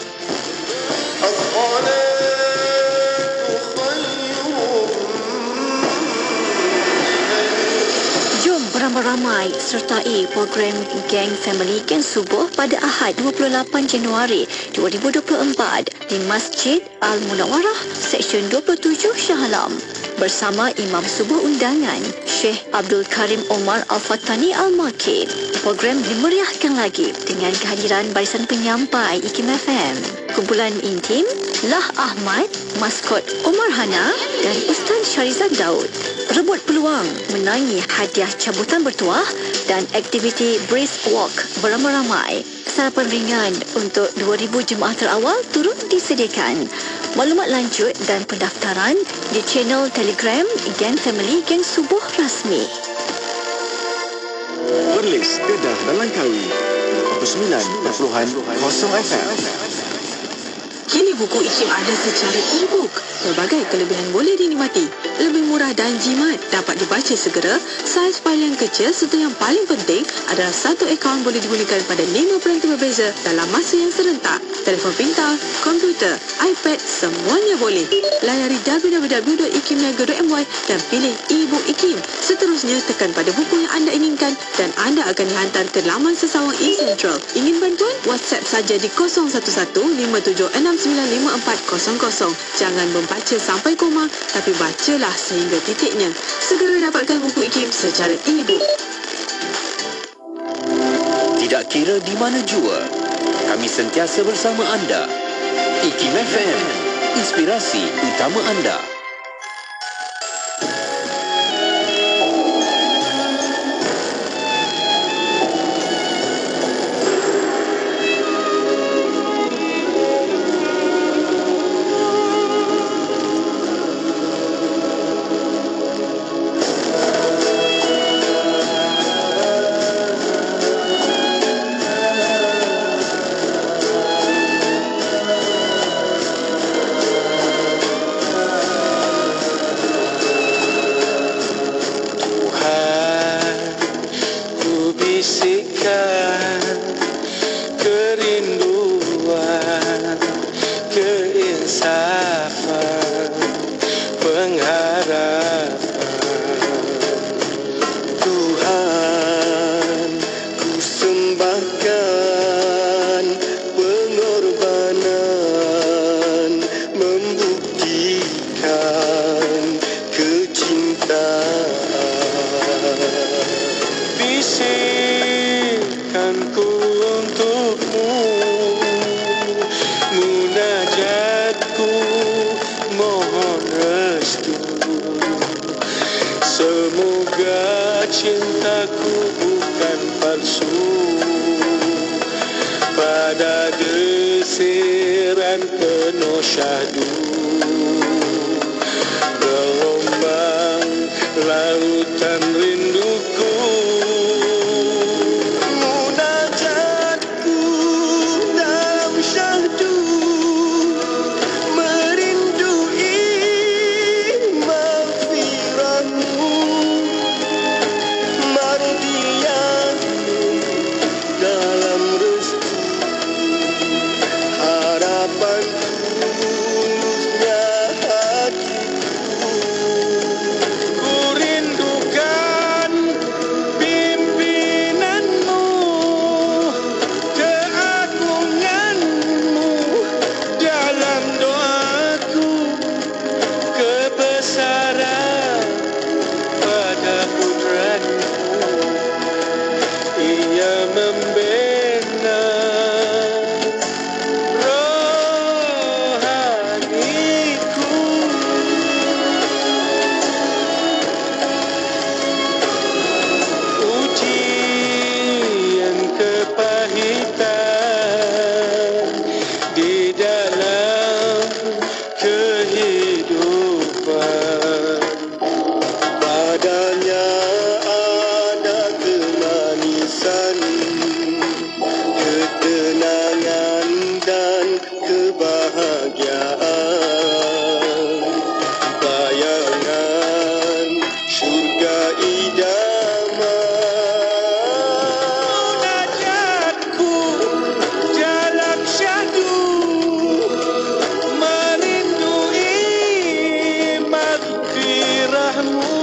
Beramai-ramai sertai program Gang Family Gang Subuh pada Ahad 28 Januari 2024 di Masjid Al-Munawarah, Seksyen 27 Shah Alam bersama Imam Subuh Undangan Syekh Abdul Karim Omar Al-Fatani Al-Makid. Program dimeriahkan lagi dengan kehadiran barisan penyampai IKIM FM, kumpulan intim Lah Ahmad, maskot Omar Hana dan Ustaz Syarizan Daud. Rebut peluang menangi hadiah cabutan bertuah dan aktiviti brisk walk beramai-ramai. Sarapan ringan untuk 2,000 jemaah terawal turut disediakan. Maklumat lanjut dan pendaftaran di channel Telegram Gang Family Gang Subuh Rasmi. Perlis, Kedah dan Langkawi 89.0 FM. Kini buku IKIM ada secara e-book. Pelbagai kelebihan boleh dinikmati. Lebih murah dan jimat, dapat dibaca segera, saiz fail yang kecil serta yang paling penting adalah satu akaun boleh digunakan pada 5 peranti berbeza dalam masa yang serentak. Telefon pintar, komputer, iPad, semuanya boleh. Layari www.ikimniaga.my dan pilih e-book IKIM. Seterusnya tekan pada buku yang anda inginkan dan anda akan dihantar ke laman sesawang e-Central. Ingin bantuan? WhatsApp saja di 011-576-9400. Jangan membaca sampai koma, tapi bacalah sehingga titiknya. Segera dapatkan buku IKIM secara e-book. Tidak kira di mana jua, kami sentiasa bersama anda. IKIM FM, inspirasi utama anda. Semoga cintaku bukan palsu pada desiran penuh syahdu. Gelombang lautan rinduku, munajatku dalam syahdu, merindui maghfirahmu, mardianmu dalam restu, harapan tulusnya hatiku. Ku rindukan pimpinanmu, keagunganmu dalam doaku, kebesaran pada kudratmu. Ia membina rohaniku. Ujian kepahitan di dalam kehidupan, padanya ada kemanisan, ketenangan dan kebahagiaan, bayangan syurga idaman. Munajatku dalam syahdu, merindui maghfirahmu,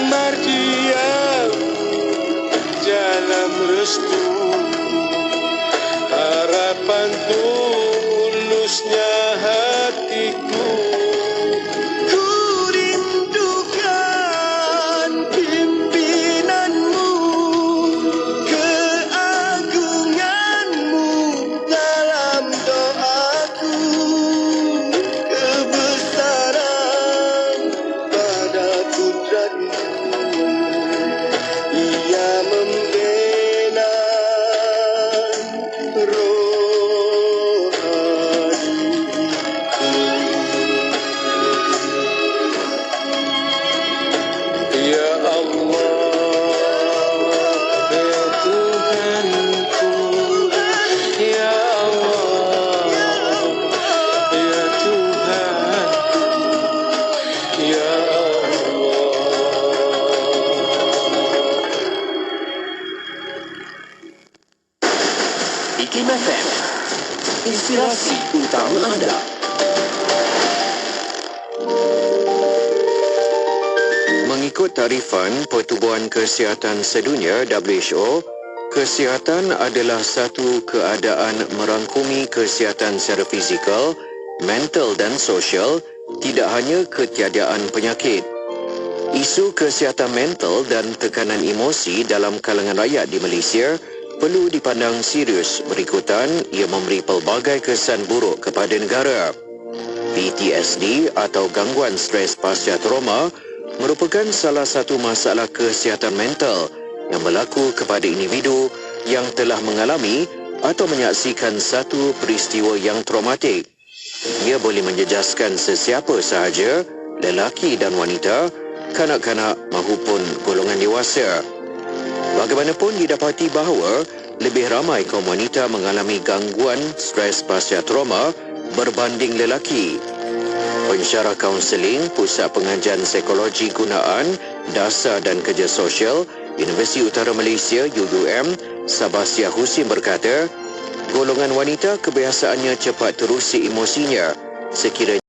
mardiam dalam restu, harapan tulusnya hatiku. Ku rindukan pimpinanmu, keagunganmu dalam doaku, kebesaran pada kudratmu. Ia membina rohaniku. Ya Allah, ya Tuhanku, ya Allah, ya Tuhanku, ya Allah. IKIM FM, inspirasi utama anda. Mengikut tarifan Pertubuhan Kesihatan Sedunia WHO, kesihatan adalah satu keadaan merangkumi kesihatan secara fizikal, mental dan sosial, tidak hanya ketiadaan penyakit. Isu kesihatan mental dan tekanan emosi dalam kalangan rakyat di Malaysia perlu dipandang serius. Berikutan, ia memberi pelbagai kesan buruk kepada negara. PTSD atau gangguan stres pasca trauma merupakan salah satu masalah kesihatan mental yang berlaku kepada individu yang telah mengalami atau menyaksikan satu peristiwa yang traumatik. Ia boleh menjejaskan sesiapa sahaja, lelaki dan wanita, kanak-kanak maupun golongan dewasa. Bagaimanapun didapati bahawa lebih ramai kaum wanita mengalami gangguan stres pasca trauma berbanding lelaki. Pensyarah kaunseling Pusat Pengajian Psikologi Gunaan, Dasar dan Kerja Sosial Universiti Utara Malaysia UUM, Sabasia Husin berkata, golongan wanita kebiasaannya cepat terusi emosinya sekiranya